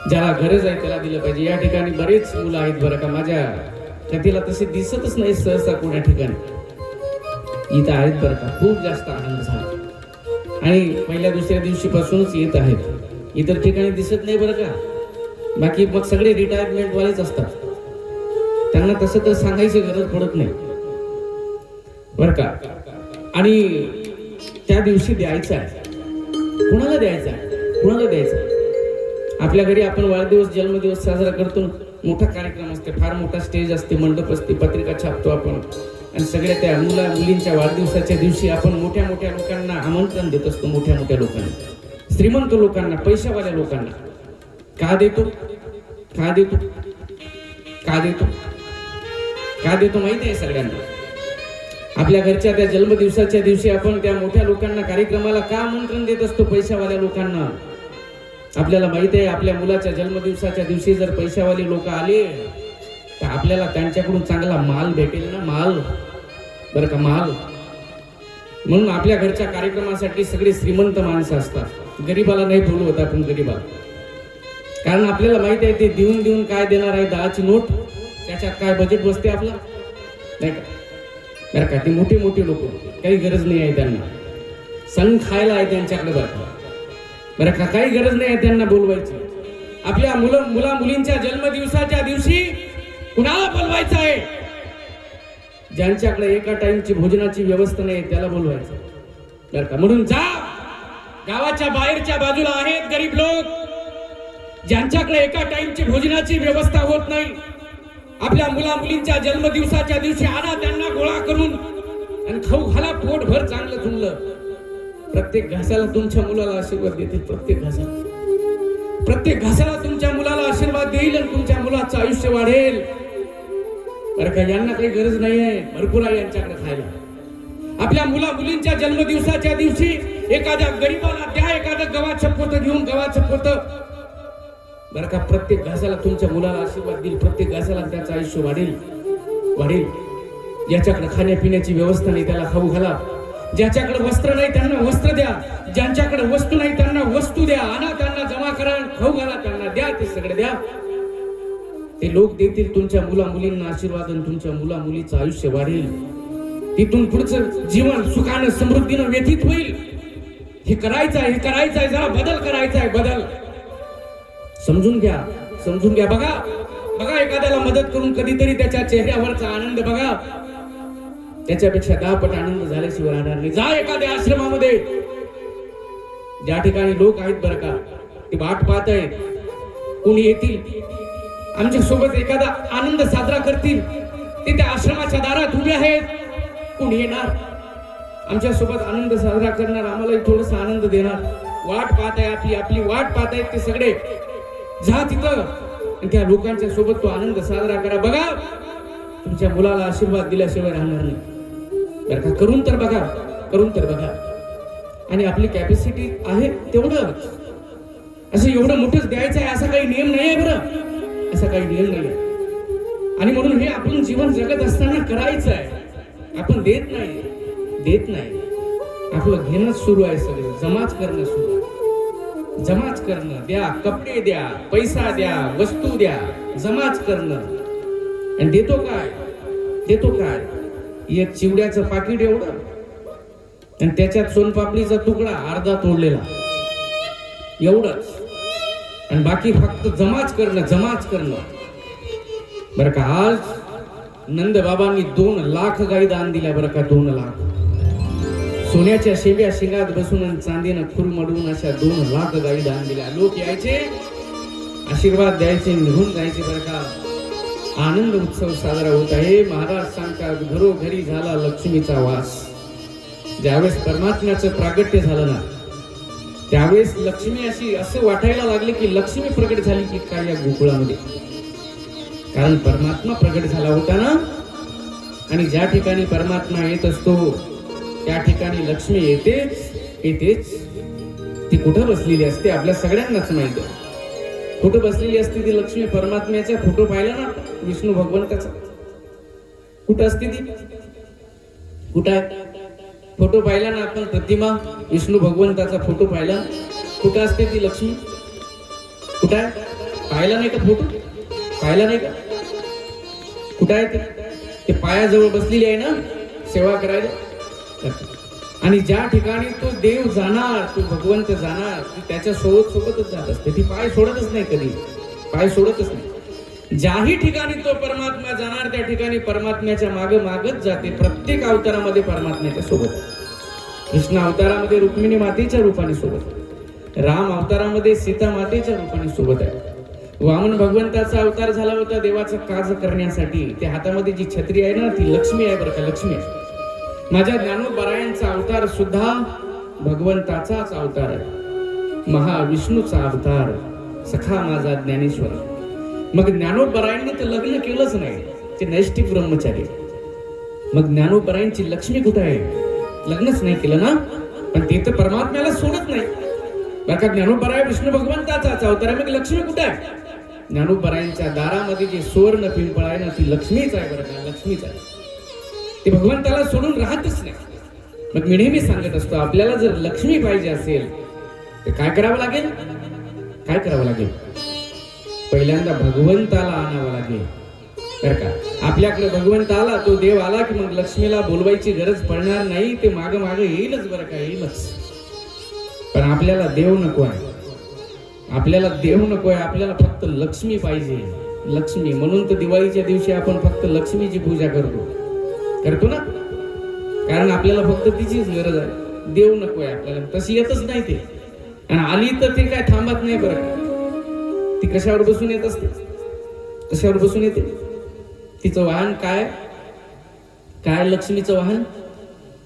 ज्याला गरज आहे त्याला दिलं पाहिजे. या ठिकाणी बरेच मुलं आहेत बरं का, माझ्या कथेला तसे दिसतच नाही सहसा कोण्या ठिकाणी, इथं आहेत बरं का. खूप जास्त आनंद झाला आणि पहिल्या दुसऱ्या दिवशीपासूनच येत आहेत. इतर ठिकाणी दिसत नाही बरं का. बाकी मग सगळे रिटायरमेंट वालेच असतात, त्यांना तसं तर सांगायची गरज पडत नाही बरं का. आणि त्या दिवशी द्यायचं आहे. कुणाला द्यायचं आहे? आपल्या घरी आपण वाढदिवस जन्मदिवस साजरा करतो, मोठा कार्यक्रम असते, फार मोठा स्टेज असते, मंडप असते, पत्रिका छापतो आपण, आणि सगळ्या त्या मुलींच्या वाढदिवसाच्या दिवशी आपण मोठ्या लोकांना आमंत्रण देत असतो. मोठ्या लोकांना, श्रीमंत लोकांना, पैशावाल्या लोकांना. का देतो माहिती आहे सगळ्यांना. आपल्या घरच्या त्या जन्मदिवसाच्या दिवशी आपण त्या मोठ्या लोकांना, कार्यक्रमाला का आमंत्रण देत असतो? पैशावाल्या लोकांना. आपल्याला माहिती आहे आपल्या मुलाच्या जन्मदिवसाच्या दिवशी जर पैशावाले लोक आले तर आपल्याला त्यांच्याकडून चांगला माल भेटेल ना, माल बरं का, माल. म्हणून आपल्या घरच्या कार्यक्रमासाठी सगळे श्रीमंत माणसं असतात. गरीबाला नाही बोलवत आपण, गरीबाला, कारण आपल्याला माहिती आहे ते देऊन काय देणार आहे, 10ची नोट, त्याच्यात काय बजेट बसते आपला, नाही का बरं का. ते मोठे लोक, काही गरज नाही आहे त्यांना, सण खायला आहे त्यांच्याकडे बरं का, काही गरज नाही आहे त्यांना बोलवायची. आपल्या मुलींच्या जन्मदिवसाच्या दिवशी कुणाला बोलवायचं आहे? ज्यांच्याकडे एका टाइमची भोजनाची व्यवस्था नाही त्याला बोलवायचं बरं का. म्हणून जा, गावाच्या बाहेरच्या बाजूला आहेत गरीब लोक, ज्यांच्याकडे एका टाइमची भोजनाची व्यवस्था होत नाही, आपल्या मुलींच्या जन्मदिवसाच्या दिवशी आणा त्यांना गोळा करून आणि खाऊ घाला, पोटभर चांगलं चुनलं. प्रत्येक घासाला तुमच्या मुलाला आशीर्वाद देतील, प्रत्येक घासाला तुमच्या मुलाला आशीर्वाद देईल आणि तुमच्या मुलाचं आयुष्य वाढेल बरं का. यांना काही गरज नाही आहे, भरपूर आहे यांच्याकडे खायला. आपल्या मुलींच्या जन्मदिवसाच्या दिवशी एखाद्या गरीबाला द्या, एखादं गव्हाचं पोतं घेऊन, गव्हाचं पोतं बरं का. प्रत्येक घासाला तुमच्या मुलाला आशीर्वाद देईल, प्रत्येक घासाला त्याचं आयुष्य वाढेल. ज्याच्याकडे खाण्यापिण्याची व्यवस्था नाही त्याला खाऊ घाला, ज्याच्याकडे वस्त्र नाही त्यांना वस्त्र द्या, ज्यांच्याकडे वस्तू नाही त्यांना वस्तू द्या, आणा त्यांना, जमा करा, खाऊ घाला त्यांना, द्या, ते सगळे द्या. ते लोक देतील तुमच्या मुलींना आशीर्वाद आणि तुमच्या मुलीचं आयुष्य वाढेल. तिथून पुढचं जीवन सुखानं समृद्धीनं व्यतीत होईल. हे करायचं आहे, जरा बदल करायचा आहे, बदल समजून घ्या. बघा एखाद्याला मदत करून कधीतरी त्याच्या चेहऱ्यावरचा आनंद बघा, त्याच्यापेक्षा 10 पट आनंद झाल्याशिवाय राहणार नाही. जा एखाद्या आश्रमामध्ये, ज्या ठिकाणी लोक आहेत बरं का, ते वाट पाहत आहेत कोणी येतील आमच्या सोबत एखादा आनंद साजरा करतील. ते त्या आश्रमाच्या दारात उभे आहेत, कोणी येणार आमच्या सोबत आनंद साजरा करणार, आम्हालाही थोडासा आनंद देणार. वाट पाहत आहे, आपली वाट पाहत आहेत ते सगळे. जा तिथं त्या लोकांच्या सोबत तो आनंद साजरा करा. बघा तुमच्या मुलाला आशीर्वाद दिल्याशिवाय राहणार नाही बरं का. करून तर बघा. आणि आपली कॅपॅसिटी आहे तेवढं, असं एवढं मोठंच द्यायचं आहे असा काही नियम नाही आहे बरं, असा काही नियम नाही आहे. आणि म्हणून हे आपण जीवन जगत असताना करायचं आहे. आपण देत नाही, आपलं घेणंच सुरू आहे, सगळं जमाच करणं सुरू आहे. जमाच करणं, द्या, कपडे द्या, पैसा द्या, वस्तू द्या, जमाच करणं. आणि देतो काय? एक चिवड्याचं पाकिट एवढं आणि त्याच्यात सोनपापडीचा तुकडा अर्धा तोडलेला, एवढंच. आणि बाकी फक्त जमाच करणं बरं का. आज नंद बाबांनी 2 लाख गाई दान दिल्या बरं का, 2 लाख. सोन्याच्या शेव्या शिंगात बसून आणि चांदीनं खुरमडून अशा 2 लाख गाई दान दिल्या. लोक यायचे, आशीर्वाद द्यायचे, निघून जायचे. बरं का आनंद उत्सव साजरा होत आहे. महाराज सांगतात घरोघरी झाला लक्ष्मीचा वास. ज्यावेळेस परमात्म्याचं प्रागट्य झालं ना, त्यावेळेस लक्ष्मी अशी असं वाटायला लागले की लक्ष्मी प्रगट झाली की काय या गोकुळामध्ये. कारण परमात्मा प्रगट झाला होता ना. आणि ज्या ठिकाणी परमात्मा येत असतो त्या ठिकाणी लक्ष्मी येतेच. ती कुठं बसलेली असते आपल्या सगळ्यांनाच माहिती आहे. कुठं बसलेली असते ती लक्ष्मी. परमात्म्याचा फोटो पाहिला ना विष्णू भगवंताचा, कुठं असते ती? कुठं आहे फोटो पाहिला ना आपण? प्रतिमा विष्णू भगवंताचा फोटो पाहिला, कुठं असते ती लक्ष्मी? कुठं आहे? पाहिला नाही का फोटो? पाहिला नाही का? कुठं आहे ते पायाजवळ बसलेली आहे ना सेवा करायला. आणि ज्या ठिकाणी तो देव जाणार, तो भगवंत जाणार, ती त्याच्या सोबतच जात असते. ती पाय सोडतच नाही, कधी पाय सोडतच नाही. ज्याही ठिकाणी तो परमात्मा जाणार त्या ठिकाणी परमात्म्याच्या मागच जाते. प्रत्येक अवतारामध्ये परमात्म्याच्या सोबत. कृष्ण अवतारामध्ये रुक्मिणी मातेच्या रूपाने सोबत, राम अवतारामध्ये सीता मातेच्या रूपाने सोबत आहे. वामन भगवंताचा अवतार झाला होता देवाचं काज करण्यासाठी. त्या हातामध्ये जी छत्री आहे ना ती लक्ष्मी आहे. बरं का लक्ष्मी आहे. माझ्या ज्ञानोबरायांचा अवतार सुद्धा भगवंताचाच अवतार आहे, महाविष्णूचा अवतार, सखा माझा ज्ञानेश्वर. मग ज्ञानोबरायांनी तर लग्न केलंच नाही, ते नैष्ठिक ब्रह्मचारी. मग ज्ञानोबरायांची लक्ष्मी कुठे आहे? लग्नच नाही केलं ना, पण ते तर परमात्म्याला सोडत नाही. बरं का ज्ञानोबराय विष्णू भगवंताचाच अवतार आहे. मग लक्ष्मी कुठे आहे? ज्ञानोबरायांच्या दारामध्ये जे सुवर्ण पिंपळ आहे ना ती लक्ष्मीच आहे. बरं का लक्ष्मीच आहे. ते भगवंताला सोडून राहतच नाही. मग मी नेहमी सांगत असतो आपल्याला जर लक्ष्मी पाहिजे असेल तर काय करावं लागेल? काय करावं लागेल? पहिल्यांदा भगवंताला आणावं लागेल. बरं का आपल्याकडे भगवंत आला, तो देव आला की मग लक्ष्मीला बोलवायची गरज पडणार नाही. ते माग येईलच. बरं का येईलच. पण आपल्याला देव नको आहे. आपल्याला देव नको आहे. आपल्याला फक्त लक्ष्मी पाहिजे. लक्ष्मी. म्हणून तर दिवाळीच्या दिवशी आपण फक्त लक्ष्मीची पूजा करतो ना. कारण आपल्याला फक्त तिचीच गरज आहे. देव नको आहे आपल्याला. तशी येतच नाही ते. आणि आली तर ती काय थांबत नाही. बरं का ती कशावर बसून येत असते? कशावर बसून येते? तिचं वाहन काय? काय लक्ष्मीचं वाहन?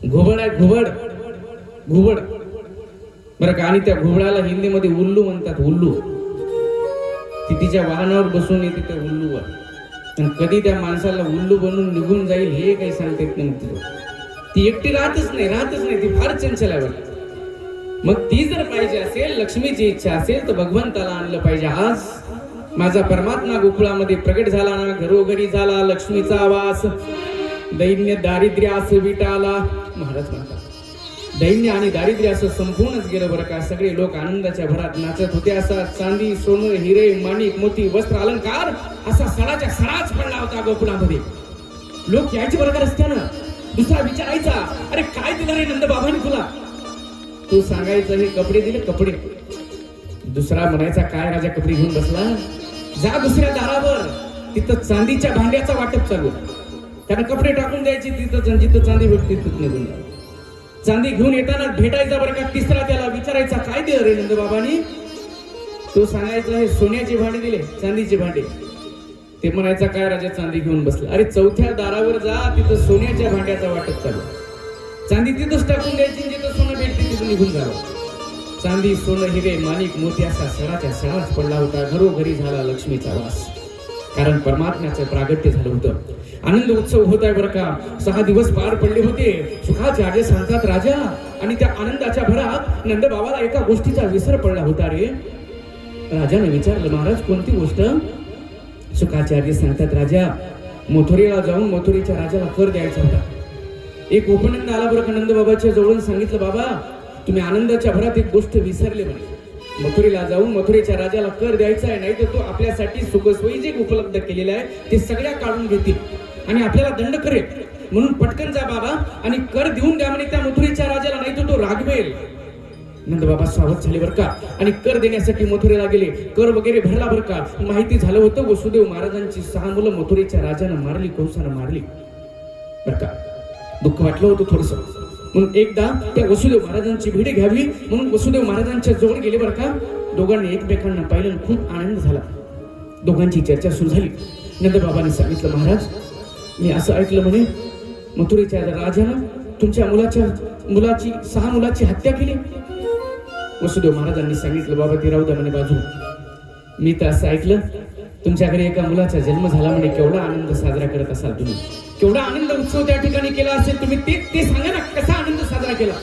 घुबड आहे. घुबड. बरं का. आणि त्या घुबडाला हिंदीमध्ये उल्लू म्हणतात. उल्लू. ती तिच्या वाहनावर बसून येते त्या उल्लूवर. आणि कधी त्या माणसाला उल्लू बनून निघून जाईल हे काही सांगता येत नाही. ती एकटी राहतच नाही. ती फार चंचल आहे. मग ती जर पाहिजे असेल, लक्ष्मीची इच्छा असेल तर भगवंताला आणलं पाहिजे. आज माझा परमात्मा गोकुळामध्ये प्रगट झाला ना, घरोघरी झाला लक्ष्मीचा वास. दैन्य दारिद्र्य असं विटाला. महाराज म्हणतात दैन्य आणि दारिद्र्य असं संपूर्णच गेलं. बरं का सगळे लोक आनंदाच्या भरात नाचत होते. असा चांदी सोनं हिरे माणिक मोती वस्त्र अलंकार असा सणाच्या सणाच पडला होता गोकुळामध्ये. लोक यायचे बरं का रस्त्यानं. दुसरा विचारायचा, अरे काय दिलं रे नंद बाबांनी तुला? तू सांगायचं हे कपडे दिले. कपडे. दुसरा म्हणायचा काय राजा कपडे घेऊन बसला? जा दुसऱ्या दारावर, तिथं चांदीच्या भांड्याचा वाटप चालू. त्यानं कपडे टाकून द्यायचे तिथं. जिथं चांदी भेटते तिथं निघून जा. चांदी घेऊन येताना भेटायचा बरं का. तिसरा त्याला विचारायचा काय दिलं रे नंद बाबांनी? तो सांगायचा हे सोन्याचे भांडे दिले, चांदीचे भांडे. ते म्हणायचा काय राजा चांदी घेऊन बसला? अरे चौथ्या दारावर जा, तिथं सोन्याच्या भांड्याचा वाटप चालू. चांदी तिथंच टाकून द्यायची, जिथं सोनं भेटते तिथं निघून जावं. चांदी सोनं हिरे माणिक मोती असा सणाच्या सणाच पडला होता. घरोघरी झाला लक्ष्मीचा वास. कारण परमात्म्याचं प्रागट्य झालं होतं. आनंद उत्सव होत आहे बरं का. 6 दिवस पार पडले होते. सुखाचे आर्य सांगतात राजा. आणि त्या आनंदाच्या भरात नंद बाबाला एका गोष्टीचा विसर पडला होता रे. राजाने विचारलं महाराज कोणती गोष्ट? सुखाचार्य सांगतात राजा मथुरेला जाऊन मथुरेच्या राजाला कर द्यायचा होता. एक उपनंद आला बरं का नंद बाबाच्या जवळून सांगितलं बाबा तुम्ही आनंदाच्या भरात एक गोष्ट विसरले म्हणे. मथुरेला जाऊन मथुरेच्या राजाला कर द्यायचा आहे, नाही तर तो आपल्यासाठी सुखसोयी जे उपलब्ध केलेले आहे ते सगळ्या काढून घेतील आणि आपल्याला दंड करेल. म्हणून पटकन जा बाबा आणि कर देऊन द्या म्हणे त्या मथुरेच्या राजाला, नाही तर तो रागवेल. नंद बाबा सावध झाले बरं का आणि कर देण्यासाठी मथुरेला गेले. कर वगैरे भरला बरं का. माहिती झालं होतं वसुदेव महाराजांची 6 मुलं मथुरेच्या राजानं मारली, कंसानं मारली बरं का. दुःख वाटलं होतं थोडंसं. म्हणून एकदा त्या वसुदेव महाराजांची भेट घ्यावी म्हणून वसुदेव महाराजांच्या जवळ गेले बरं का. दोघांनी एकमेकांना पाहिलं आणि खूप आनंद झाला. दोघांची चर्चा सुरू झाली. नंदबाबांनी सांगितलं, महाराज मी असं ऐकलं म्हणे मथुरेच्या राजानं तुमच्या मुलाची 6 मुलाची हत्या केली. वसुदेव महाराजांनी सांगितलं, बाबा ते राहू द्या म्हणे बाजू. मी तर असं ऐकलं तुमच्या घरी एका मुलाचा जन्म झाला म्हणे. केवढा आनंद साजरा करत असाल तुम्ही, केवढा आनंद उत्सव त्या ठिकाणी केला असेल तुम्ही. ते सांगा ना कसा आनंद साजरा केला.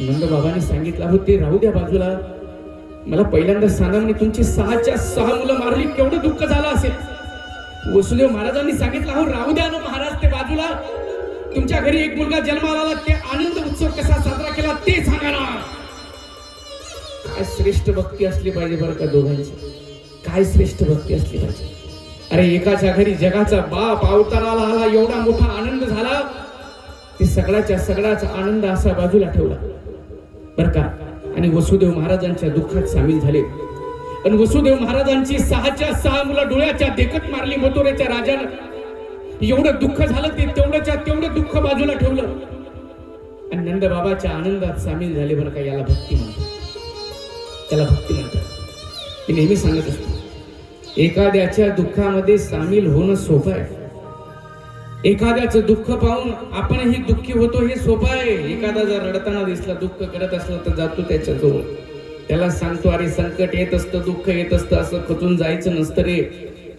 नंदबाबांनी सांगितलं, हो ते राहू द्या बाजूला, मला पहिल्यांदा सांगा म्हणे तुमची 6च्या 6 मुलं मारली, केवढं दुःख झालं असेल. वसुदेव महाराजांनी सांगितलं, हो राहू द्या ना महाराज ते बाजूला, तुमच्या घरी एक मुलगा जन्माला आला ते आनंद उत्सव कसा साजरा केला ते सांगा ना. काय श्रेष्ठ भक्ती असली पाहिजे बरं का दोघांची, काय श्रेष्ठ भक्ती असली पाहिजे. अरे एकाच्या घरी जगाचा बाप अवताराला आला, एवढा मोठा आनंद झाला, ते सगळ्याचा आनंद असा बाजूला ठेवला बरं का. आणि वसुदेव महाराजांच्या दुःखात सामील झाले. आणि वसुदेव महाराजांची 6च्या 6 मुलं डोळ्याच्या देखत मारली मथुरेच्या राजानं. एवढं दुःख झालं ते तेवढं दुःख बाजूला ठेवलं आणि नंदबाबाच्या आनंदात सामील झाले बरं का. याला भक्ती म्हणतात, त्याला भक्ती म्हणतात. मी नेहमी सांगत असतो, एखाद्याच्या दुःखामध्ये सामील होणं सोपं आहे. एखाद्याचं दुःख पाहून आपणही दुःखी होतो हे सोपं आहे. एखादा जर रडताना दिसला, दुःख करत असला तर जातो त्याच्या जवळ, त्याला सांगतो, अरे संकट येत असतं, दुःख येत असतं, असं खचून जायचं नसतं रे.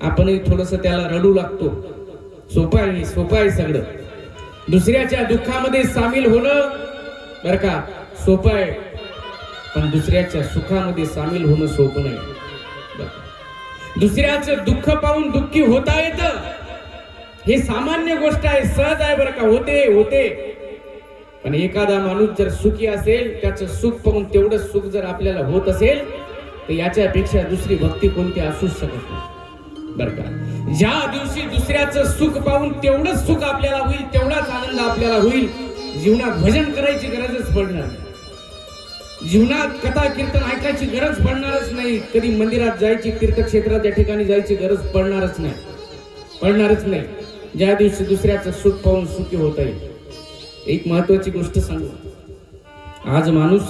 आपणही थोडस त्याला रडू लागतो. सोपं आहे सगळं. दुसऱ्याच्या दुःखामध्ये सामील होणं बरं का सोपं आहे, पण दुसऱ्याच्या सुखामध्ये सामील होणं सोपं नाही. दुसऱ्याचं दुःख पाहून दुःखी होता येतं हे सामान्य गोष्ट आहे, सहज आहे बरं का, होते. पण एखादा माणूस जर सुखी असेल, त्याचं सुख पाहून तेवढं सुख जर आपल्याला होत असेल तर याच्यापेक्षा दुसरी भक्ती कोणती असूच शकत नाही बरं का. ज्या दिवशी दुसऱ्याचं सुख पाहून तेवढंच सुख आपल्याला होईल, तेवढाच आनंद आपल्याला होईल, जीवनात भजन करायची गरजच पडणार नाही. जीवनात कथा कीर्तन ऐकायची गरज पडणारच नाही. कधी मंदिरात जायची, तीर्थक्षेत्रात या ठिकाणी जायची गरज पडणारच नाही. ज्या दिवशी दुसऱ्याचं सुख पाहून सुखी होता येईल. एक महत्वाची गोष्ट सांगू, आज माणूस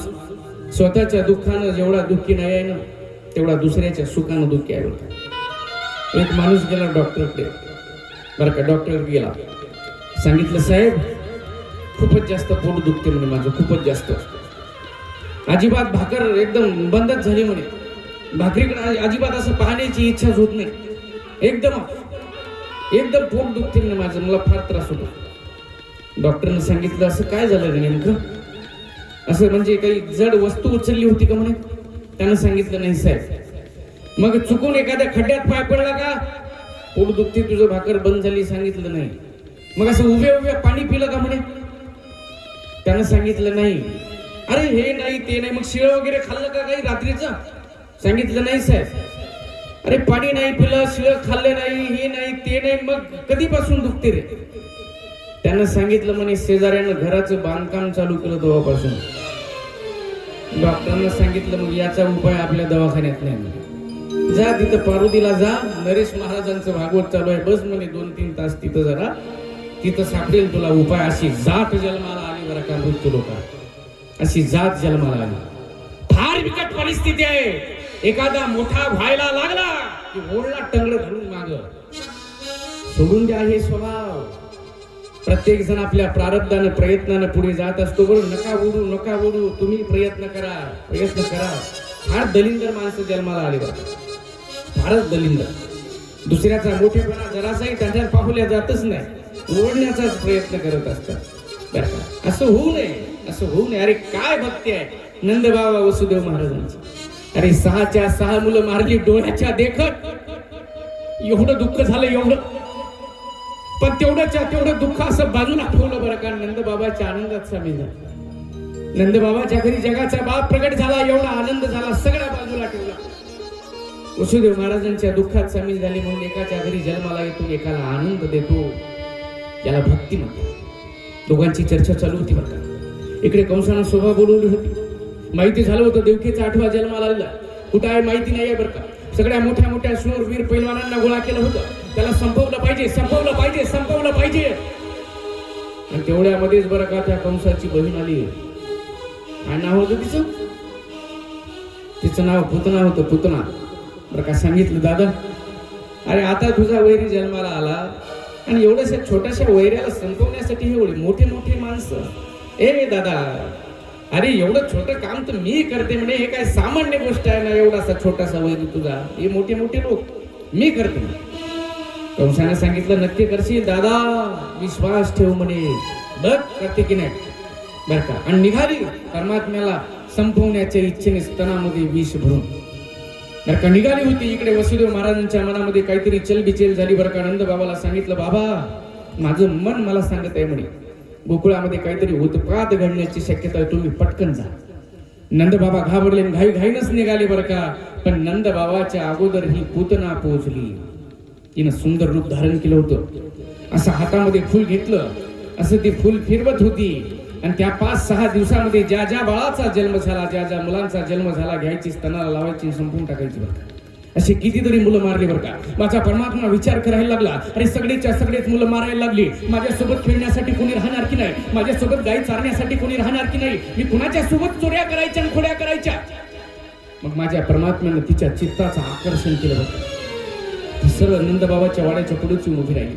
स्वतःच्या दुःखानं जेवढा दुःखी नाही आहे ना, तेवढा दुसऱ्याच्या सुखानं दुःखी आहे. एक माणूस गेला डॉक्टरकडे बरं का. डॉक्टर गेला, सांगितलं, साहेब खूपच जास्त पोट दुखते म्हणे माझं, खूपच जास्त. अजिबात भाकर एकदम बंदच झाली म्हणे, भाकरीकडे अजिबात असं पाहण्याची इच्छाच होत नाही. एकदम पोट दुखते म्हणे माझं, मला फार त्रास होतो. डॉक्टरने सांगितलं, असं काय झालं रे नेमकं, असं म्हणजे काही जड वस्तू उचलली होती का म्हणे. त्यानं सांगितलं, नाही साहेब. मग चुकून एखाद्या खड्ड्यात पाय पडला का, पोट दुखते तुझं, भाकर बंद झाली. सांगितलं नाही. मग असं उभे पाणी पिलं का म्हणे. त्यानं सांगितलं नाही. अरे हे नाही ते नाही. मग शिळ वगैरे खाल्लं का काही रात्रीचं. सांगितलं नाही साहेब. अरे पाणी नाही पिलं, शिळ खाल्लं नाही, हे नाही ते नाही. मग कधीपासून दुखते रे. त्यानं सांगितलं म्हणे, शेजाऱ्यानं घराचं बांधकाम चालू केलं तेव्हापासून. डॉक्टरांना सांगितलं, मग याचा उपाय आपल्या दवाखान्यात नाही. जा तिथं पारुदीला जा, नरेश महाराजांचं भागवत चालू आहे, बस म्हणे 2-3 तास तिथं, जरा तिथं सापडेल तुला उपाय. अशी जात जन्माला आली बरं का मृत्यू लोका, अशी जात जन्माला आली. फार बिकट परिस्थिती आहे. एखादा मोठा व्हायला लागला की ओढला टंगड घालून माग. सोडून द्या हे स्वभाव. प्रत्येक जण आपल्या प्रारब्धानं प्रयत्नानं पुढे जात असतो. बरोबर, नका ओढू, तुम्ही प्रयत्न करा. फार दलिंदर माणसं जन्माला आले बरं, फारच दलिंदर. दुसऱ्याचा मोठेपणा जरासाही त्यांच्यात पाहुल्या जातच नाही, ओढण्याचाच प्रयत्न करत असतात बरं का. असं होऊ नये. अरे काय भक्ती आहे नंदबाबा वसुदेव महाराजांची. अरे 6च्या 6 मुलं मारली डोळ्याच्या देखत. एवढं दुःख झालं, एवढं, पण तेवढं दुःख असं बाजूला ठेवलं बरं का. नंदबाबाच्या आनंदात सामील झाला. नंदबाबाच्या घरी जगाचा बाप प्रगट झाला, एवढा आनंद झाला, सगळा बाजूला ठेवला. वसुदेव महाराजांच्या दुःखात सामील झाले म्हणून एकाच्या घरी जन्माला येतो, एकाला आनंद देतो, याला भक्ती म्हणतात. दोघांची चर्चा चालू होती बरं का. इकडे कंसानं शोभा बोलवली होती. माहिती झालं होतं देवकीचा 8वा जन्माला आलेला. कुठं आहे माहिती नाही आहे बरं का. सगळ्या मोठ्या शूरवीर पैलवानांना गोळा केलं होतं. त्याला संपवलं पाहिजे. आणि तेवढ्यामध्येच बरं का त्या कंसाची बहीण आली. काय नाव होतं तिचं? तिचं नाव पुतना होतं, पुतना. बरं का सांगितलं, दादा अरे आता तुझा वैरी जन्माला आला आणि एवढ्याशा छोट्याशा वैऱ्याला संपवण्यासाठी हे एवढी मोठी मोठी माणसं. ए दादा, अरे एवढं छोटं काम तर मी करते म्हणे, हे काय सामान्य गोष्ट आहे ना, एवढासा छोटासा वैरी तुझा, हे मोठे मोठे लोक मी करते. कंसाने सांगितलं, नक्की करशील दादा, विश्वास ठेव म्हणे, बघ करते की नाही. बर का. आणि निघाली परमात्म्याला संपवण्याच्या इच्छेने स्तनामध्ये विष भरून. बर का, निघाली होती. इकडे वसुदेव महाराजांच्या मनामध्ये काहीतरी चलबिचेल झाली. बरं का, नंद बाबाला सांगितलं, बाबा माझं मन मला सांगत आहे म्हणे, गोकुळामध्ये काहीतरी उत्पात घडण्याची शक्यता आहे, तुम्ही पटकन जा. नंद बाबा घाबरले, घाईनच निघाले. बरं का, पण नंद बाबाच्या अगोदर ही पूतना पोहोचली. तिनं सुंदर रूप धारण केलं होतं. असं हातामध्ये फुल घेतलं, असं ती फुल फिरवत होती. आणि त्या 5-6 दिवसामध्ये ज्या ज्या बाळाचा जन्म झाला, ज्या ज्या मुलांचा जन्म झाला, घ्यायची, स्तनाला लावायची, संपून टाकायची. बरं का, असे कितीतरी मुलं मारली. बरं का, माझा परमात्मा विचार करायला लागला, अरे सगळेच्या सगळेच मुलं मारायला लागली, माझ्यासोबत खेळण्यासाठी कोणी राहणार की नाही, माझ्यासोबत गाई चारण्यासाठी कोणी राहणार की नाही, मी कुणाच्या सोबत चोऱ्या करायच्या आणि खोड्या करायच्या. मग माझ्या परमात्म्यानं तिच्या चित्ताचं आकर्षण केलं. बरं, सर्व नंद बाबाच्या वाड्याच्या पुढेची उभी राहिली.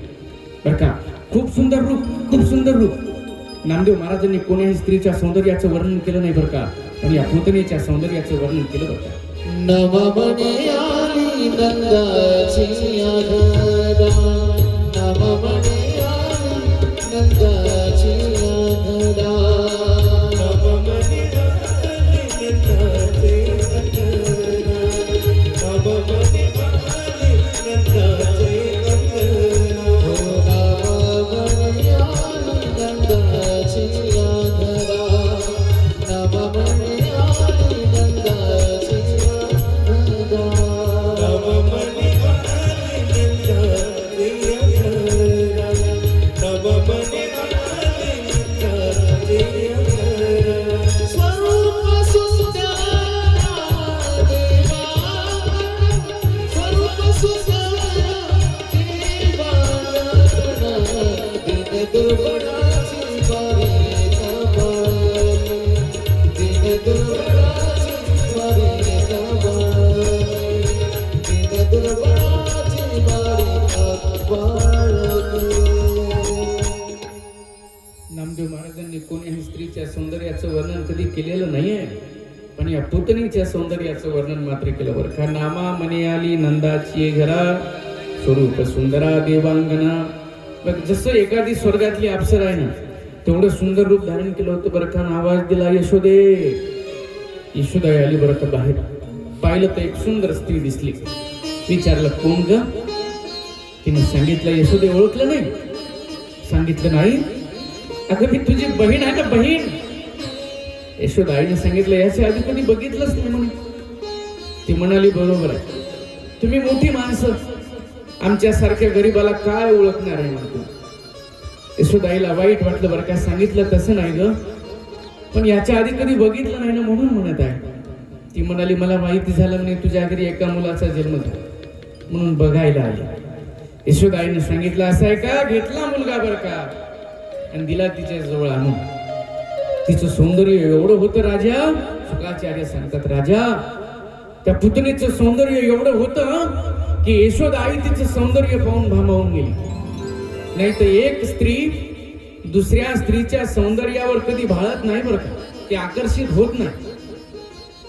बरं का, खूप सुंदर रूप, खूप सुंदर रूप. नामदेव महाराजांनी कोण्याही स्त्रीच्या सौंदर्याचं वर्णन केलं नाही बरं का, पण या पुतणीच्या सौंदर्याचं वर्णन केलं बरं का. नवमने आली नंदाची आघरा, नवमने आली नंदाची आघरा, नवमने आली नंदाचे अंगणा, नवमने आली नंदाचे अंगणा, नवमने आली नंदाची आघरा, नवमने आली नंदाची आघरा, नवमने आली नंदाचे अंगणा, नवमने आली नंदाचे अंगणा. स्वरूप सुंदर देवा, स्वरूप सुंदर देवा, दिन दुर्बळाची बारी तबारी, दिन दुर्बळाची बारी तबारी, दिन दुर्बळाची बारी तबारी. नामदेव महाराजांनी कोणीही स्त्रीच्या सौंदर्याचं वर्णन कधी केलेलं नाहीये, पण या पुतणीच्या सौंदर्याचं वर्णन मात्र केलं. बरं का, नामा मने आली नंदाची घरा, स्वरूप सुंदरा देवांगना. बघ, जसं एखादी स्वर्गातली अप्सरा आहे ना, तेवढं सुंदर रूप धारण केलं होतं. बरं का, आवाज दिला यशोदे. यशोदा आली. बरं का, बाहेर पाहिलं तर एक सुंदर स्त्री दिसली. विचारलं, कोण ग? तिने सांगितलं, यशोदे ओळखलं नाही? सांगितलं नाही. अगं मी तुझी बहीण आहे ना, बहीण. यशोदाईने सांगितलं, याच्या आधी कधी बघितलंच नाही म्हणे. ती म्हणाली, बरोबर आहे, तुम्ही मोठी माणसं, आमच्या सारख्या गरीबाला काय ओळखणार आहे म्हणतो. यशोदाईला वाईट वाटलं. बरं का, सांगितलं तसं नाही ग, पण याच्या आधी कधी बघितलं नाही ना, म्हणून म्हणत आहे. ती म्हणाली, मला माहिती झालं म्हणे तुझ्या घरी एका मुलाचा जन्म झाला, म्हणून बघायला आली. यशोदाईने सांगितलं, असं आहे का? घेतला मुलगा बरं का, आणि दिला तिच्या जवळ आणून. तिचं सौंदर्य एवढं होतं राजा, शुकाचार्य सांगतात, राजा त्या पुतणीचं सौंदर्य एवढं होतं की यशोदाई तिचं सौंदर्य पाहून भांबावून गेली. नाही तर एक स्त्री दुसऱ्या स्त्रीच्या सौंदर्यावर कधी भाळत नाही बरं का, ती आकर्षित होत नाही.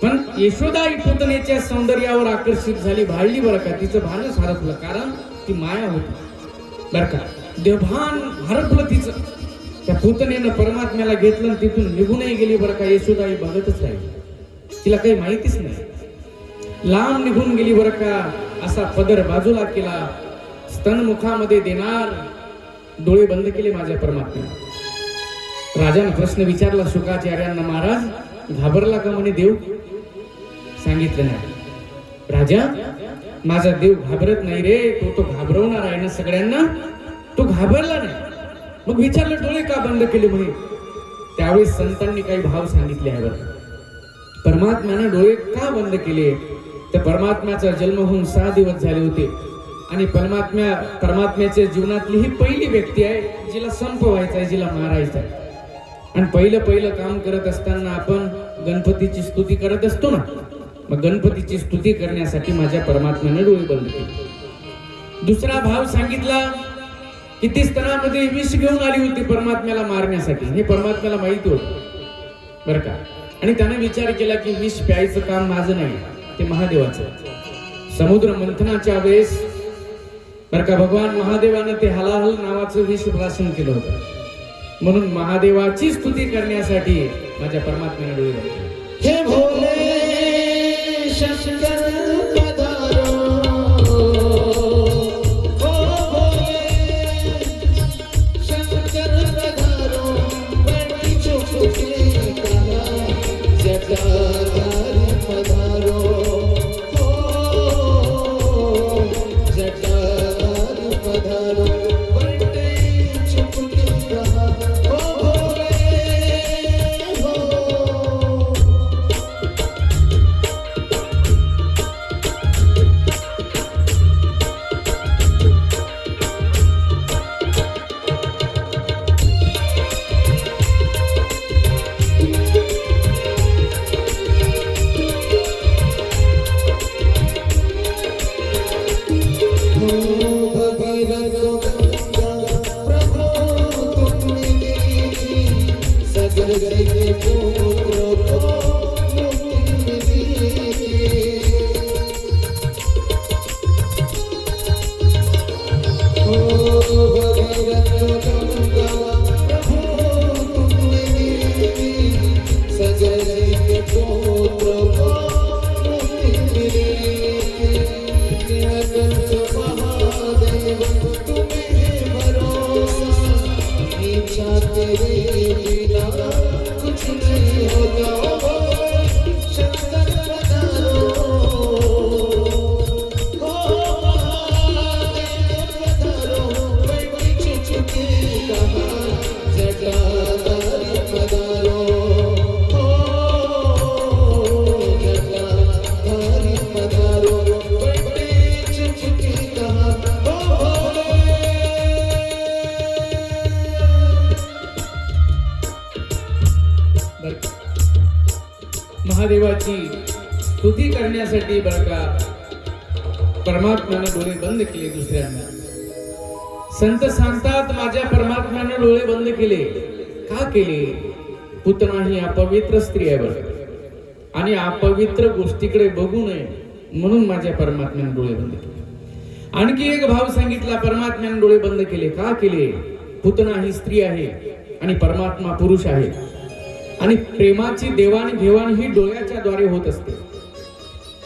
पण यशोदाई पुतणीच्या सौंदर्यावर आकर्षित झाली, भाळली बरं का, तिचं भानच हरपलं, कारण ती माया होती बरं का, देवभान हरपलं तिचं. त्या पुतणीनं परमात्म्याला घेतलं आणि तिथून निघूनही गेली बरं का. यशोदाई बघतच राहिली, तिला काही माहितीच नाही. लांब निघून गेली बरं का. असा पदर बाजूला केला, स्तन मुखामध्ये देणार, डोळे बंद केले माझ्या परमात्म्याने. राजाने प्रश्न विचारला शुकाचार्यांना, महाराज घाबरला का म्हणे देव? सांगितलं नाही. राजा माझा देव घाबरत नाही रे, तो घाबरवणार आहे ना सगळ्यांना, तो घाबरला नाही. मग विचारलं, डोळे का बंद केले म्हणे? त्यावेळेस संतांनी काही भाव सांगितले आहे बरं. परमात्म्याने डोळे का बंद केले? तर परमात्म्याचा जन्म होऊन 6 दिवस झाले होते. आणि परमात्म्याच्या जीवनातली ही पहिली व्यक्ती आहे जिला संपवायचा आहे, जिला मारायचा आहे. आणि पहिलं काम करत असताना आपण गणपतीची स्तुती करत असतो ना, मग गणपतीची स्तुती करण्यासाठी माझ्या परमात्म्याने डोळे बंद केले. दुसरा भाव सांगितला की ती स्तनामध्ये विष घेऊन आली होती परमात्म्याला मारण्यासाठी. हे परमात्म्याला माहिती होतं बरं का. आणि त्याने विचार केला की विष प्यायचं काम माझं नाही, ते महादेवाचं. समुद्र मंथनाच्या वेळेस बरं का भगवान महादेवानं ते हलाहल नावाचं विष प्राशन केलं होतं. म्हणून महादेवाची स्तुती करण्यासाठी माझ्या परमात्म्याने डोळे बंद केले. हे भोले शंकर पधारो, ओ भोले शंकर पधारो, बड़ी चुपके कहा जटाधारी पधारो, ओ जटाधारी पधारो, बड़ी चुपके कहा ओ भोले हो. महादेवाची स्तुती करण्यासाठी बरं का परमात्म्याने डोळे बंद केले. दुसऱ्यांदा संत सांगतात माझ्या परमात्म्याने डोळे बंद केले. का केले? पुतना ही अपवित्र स्त्री आहे बरं, आणि अपवित्र गोष्टीकडे बघू नये म्हणून माझ्या परमात्म्याने डोळे बंद केले. आणखी एक भाव सांगितला परमात्म्याने डोळे बंद केले. का केले? पुतना ही स्त्री आहे आणि परमात्मा पुरुष आहे, आणि प्रेमाची देवाणघेवाण ही डोळ्याच्या द्वारे होत असते.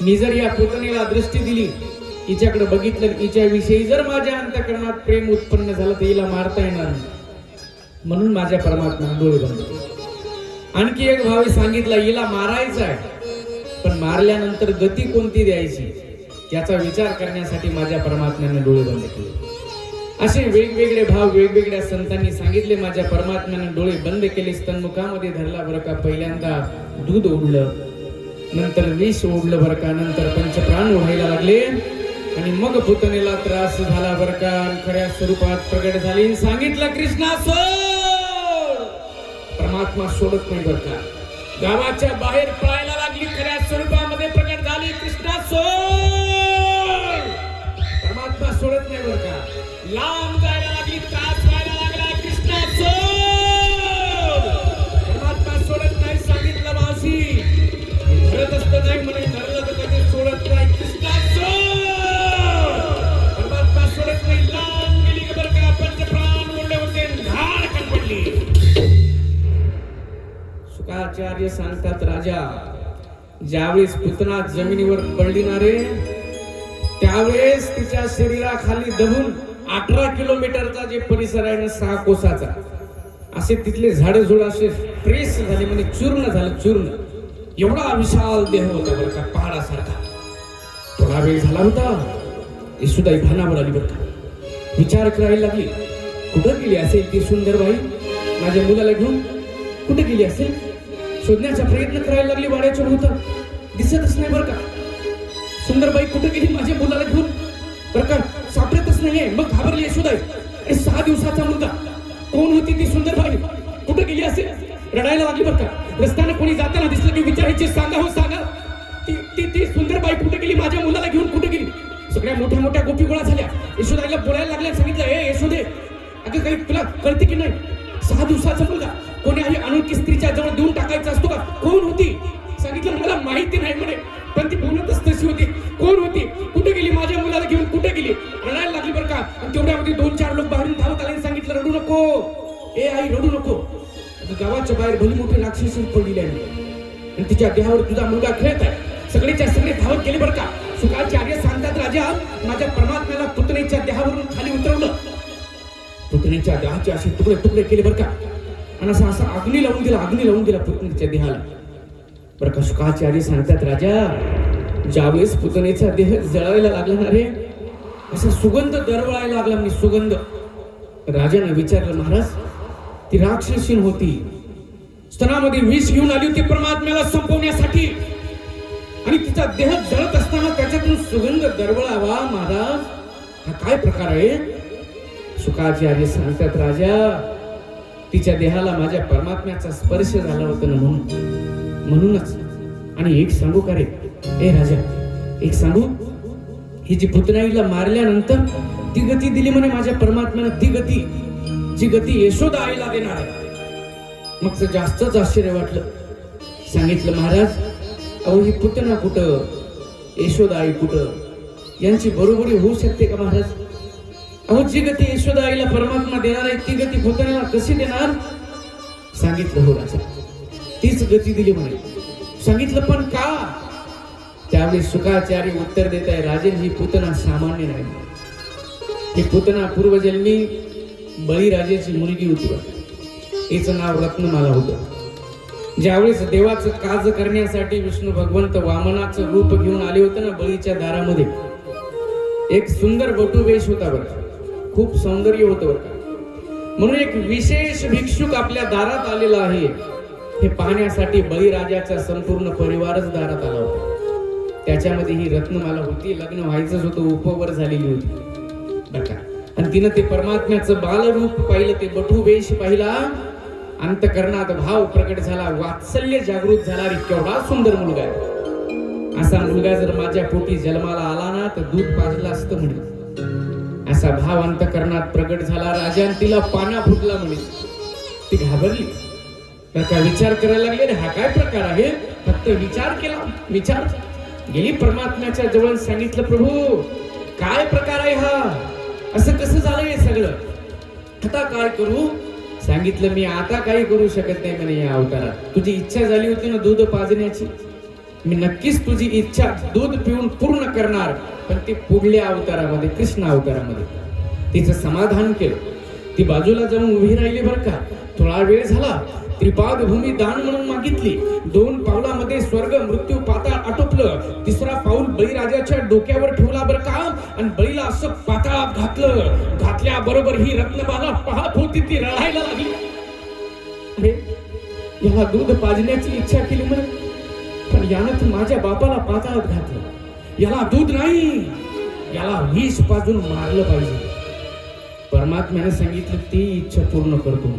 मी जर या पुतणीला दृष्टी दिली, हिच्याकडे बघितलं, हिच्याविषयी जर माझ्या अंतःकरणात प्रेम उत्पन्न झालं तर हिला मारता येणार नाही, म्हणून माझ्या परमात्म्याने डोळे बंद केले. आणखी एक भाव सांगितला हिला मारायचं आहे, पण मारल्यानंतर गती कोणती द्यायची याचा विचार करण्यासाठी माझ्या परमात्म्याने डोळे बंद केले. असे वेगवेगळे भाव वेगवेगळ्या संतांनी सांगितले. माझ्या परमात्म्याने डोळे बंद केले, स्तनमुखामध्ये धरला बरं का. पहिल्यांदा दूध ओढलं, नंतर विष ओढलं बरं का, नंतर पंचप्राण व्हायला लागले, आणि मग पुतणीला त्रास झाला बरं का. खऱ्या स्वरूपात प्रगट झाली, सांगितलं कृष्णा सोड. परमात्मा सोडत नाही बरं का. गावाच्या बाहेर पळायला लागली, खऱ्या स्वरूपामध्ये प्रगट झाली, कृष्णा सोड. परमात्मा सोडत नाही बरं का. लांब जायला लागली, त्रास व्हायला लागला, कृष्णा सोड. परमात्मा सोडत नाही. सांगितलं मावशी धरत असत नाही म्हणे, धरलं तर कधी सोडत नाही, कृष्णा सोड. परमात्मा सोडत नाही. लांब गेली की बरं का, पंचप्राण ओढले होते, धाडकन पडली. शुकाचार्य सांगतात राजा ज्यावेळेस पुतना जमिनीवर पडली ना रे, त्यावेळेस तिच्या शरीराखाली दबून 18 किलोमीटरचा जे परिसर आहे ना, 6 कोसाचा, असे तिथले झाडे झुड असे प्रेस झाले, म्हणजे चूर्ण झालं, चूर्ण. एवढा विशाल देह होता बरं का, पहाडासारखा. थोडा वेळ झाला होता, यशोदा भानावर आली बरं का. विचार करायला लागली, कुठं गेली असेल ती सुंदर बाई, माझ्या मुलाला घेऊन कुठे गेली असेल. शोधण्याचा प्रयत्न करायला लागली वाड्याच्या भोवती, दिसतच नाही बरं का. सुंदरबाई कुठे गेली माझ्या मुलाला घेऊन. बरं का, सापडतच नाहीये. मग घाबरली यशोदा. अरे 6 दिवसाचा मुलगा, कोण होती ती सुंदरबाई, कुठे गेली असेल? रडायला लागली बरं का. रस्त्याने कोणी जाताना दिसलं की विचारायचे, सांगा हो सांगा, ती सुंदरबाई कुठे गेली, माझ्या मुलाला घेऊन कुठे गेली? सगळ्या मोठ्या मोठ्या गोपी गोळा झाल्या. यशोदाईला बोलायला लागल्या. सांगितलं, ए यशोदे, अगं काही तुला कळते की नाही? 6 दिवसाचा मुलगा कोणी आहे अनोळखी स्त्रीच्या जवळ देऊन टाकायचा असतो का? कोण होती? सांगितलं, मला माहिती नाही म्हणे, पण ती बोलतच तशी होती. कोण होती, कुठे गेली, माझ्या मुलाला घेऊन कुठे गेली? रडायला लागली बरं का. आणि तेवढ्यामध्ये 2-4 लोक बाहेरून धावत आले आणि सांगितलं, रडू नको, ए आई रडू नको. गावाच्या बाहेर भली मोठी राक्षसी पडलेली आहे आणि तिच्या देहावर तुझा मुलगा खेळत आहे. सगळेच्या सगळे धावत गेले बरं का. सुखाचे आर्य सांगतात, राजा, माझ्या परमात्म्याला पुतणेच्या देहावरून खाली उतरवलं. पुतणेच्या देहाचे असे तुकडे तुकडे केले बरं का. आणि असा अग्नी लावून दिला पुतणेच्या देहाला. बरं का, सुखाचे आर्य सांगतात, राजा, ज्यावेळेस पुतणेचा देह जळायला लागला ना रे, असा सुगंध दरवळायला लागला. म्हणजे सुगंध. राजाने विचारलं, महाराज, ती राक्षसीन होती, स्तनामध्ये विष घेऊन आली होती परमात्म्याला संपवण्यासाठी, आणि तिचा देह जळत असताना त्याच्यातून सुगंध दरवळावा. महाराज, हा काय प्रकार आहे? सुखाचे आर्य सांगतात, राजा, तिच्या देहाला माझ्या परमात्म्याचा स्पर्श झाला होता ना, म्हणूनच. आणि एक सांगू का रे, ए राजा, एक सांगू, ही जी पुतणाईला मारल्यानंतर ती गती दिली म्हणे माझ्या परमात्म्यानं. ती गती, जी गती यशोदा आईला देणार आहे. मग जास्तच आश्चर्य वाटलं. सांगितलं, महाराज, अहो ही पुतना कुठं, यशोदा आई कुठं, यांची बरोबरी होऊ शकते का महाराज? अहो जी गती यशोदा आईला परमात्मा देणार आहे, ती गती पुतण्याला कशी देणार? सांगितलं, हो राजा, तीच गती दिली म्हणे. सांगितलं, पण का? त्यावेळी शुकाचार्य उत्तर देत आहे, राजन, ही पुतना सामान्य नाही. ही पुतना पूर्वजन्मी बळीराजाची मुलगी होती. हिचं नाव रत्नमाला होतं. ज्यावेळेस देवाचं काज करण्यासाठी विष्णू भगवंत वामनाचं रूप घेऊन आले होते ना बळीच्या दारामध्ये, एक सुंदर वटुवेश होता बरं, खूप सौंदर्य होतं बरं. म्हणून एक विशेष भिक्षुक आपल्या दारात आलेला आहे हे पाहण्यासाठी बळीराजाचा संपूर्ण परिवारच दारात आला होता. त्याच्यामध्ये ही रत्नमाला होती. लग्न व्हायचंच होतं, उपवर झालेली होती बरं का. आणि तिनं ते परमात्म्याचं बालरूप पाहिलं, ते बटुवेश पाहिला. अंतकरणात भाव प्रकट झाला, वात्सल्य जागृत झाला. रे केवढा सुंदर मुलगा आहे. असा मुलगा जर माझ्या पोटी जन्माला आला ना तर दूध पाजलं असतं म्हणे. असा भाव अंतकरणात प्रकट झाला. राजाने तिला पाना फुटला म्हणे. ती घाबरली. तर काय विचार करायला लागले, रे हा काय प्रकार आहे? फक्त विचार केला, विचार. गेली परमात्म्याच्या जवळ, सांगितलं, प्रभू काय प्रकार आहे हा, असं कसं झालंय सगळं, आता काय करू? सांगितलं, मी आता काही करू शकत नाही म्हणे या अवतारात. तुझी इच्छा झाली होती ना दूध पाजण्याची, मी नक्कीच तुझी इच्छा दूध पिऊन पूर्ण करणार, पण ती पुढल्या अवतारामध्ये, कृष्ण अवतारामध्ये. तिचं समाधान केलं. ती बाजूला जाऊन उभी राहिली बरं का. थोडा वेळ झाला, त्रिपाद भूमी दान म्हणून मागितली. 2 पावलामध्ये स्वर्ग मृत्यू पाताळ आटोपलं. 3रा पाऊल बळीराजाच्या डोक्यावर ठेवला बरं का, आणि बळीला असं पाताळात घातलं. घातल्याबरोबर ही रत्नमाला पाहत होती, ती रडायला लागली. अरे याला दूध पाजण्याची इच्छा केली म्हणे, पण यानं तर माझ्या बापाला पाताळात घातलं. याला दूध नाही, याला विष पाजून मारलं पाहिजे. परमात्म्याने सांगितलं, ती इच्छा पूर्ण करतो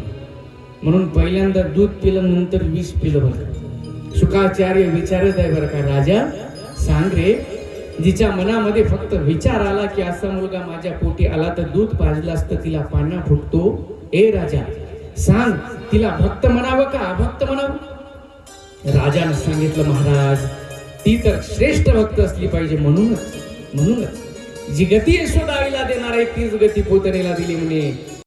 म्हणून पहिल्यांदा दूध पिलं, नंतर विष पिलं बरं. शुकाचार्य विचारत आहे बरं का, राजा सांग रे, जिच्या मनामध्ये फक्त विचार आला की असा मुलगा माझ्या पोटी आला तर दूध पाजलं असतं, तिला पाना फुटतो. ए राजा सांग, तिला भक्त म्हणावं का अभक्त म्हणावं? राजाने सांगितलं, महाराज ती तर श्रेष्ठ भक्त असली पाहिजे. म्हणूनच जी गती यशोदा आईला देणार आहे तीच गती पुतणीला दिली म्हणे.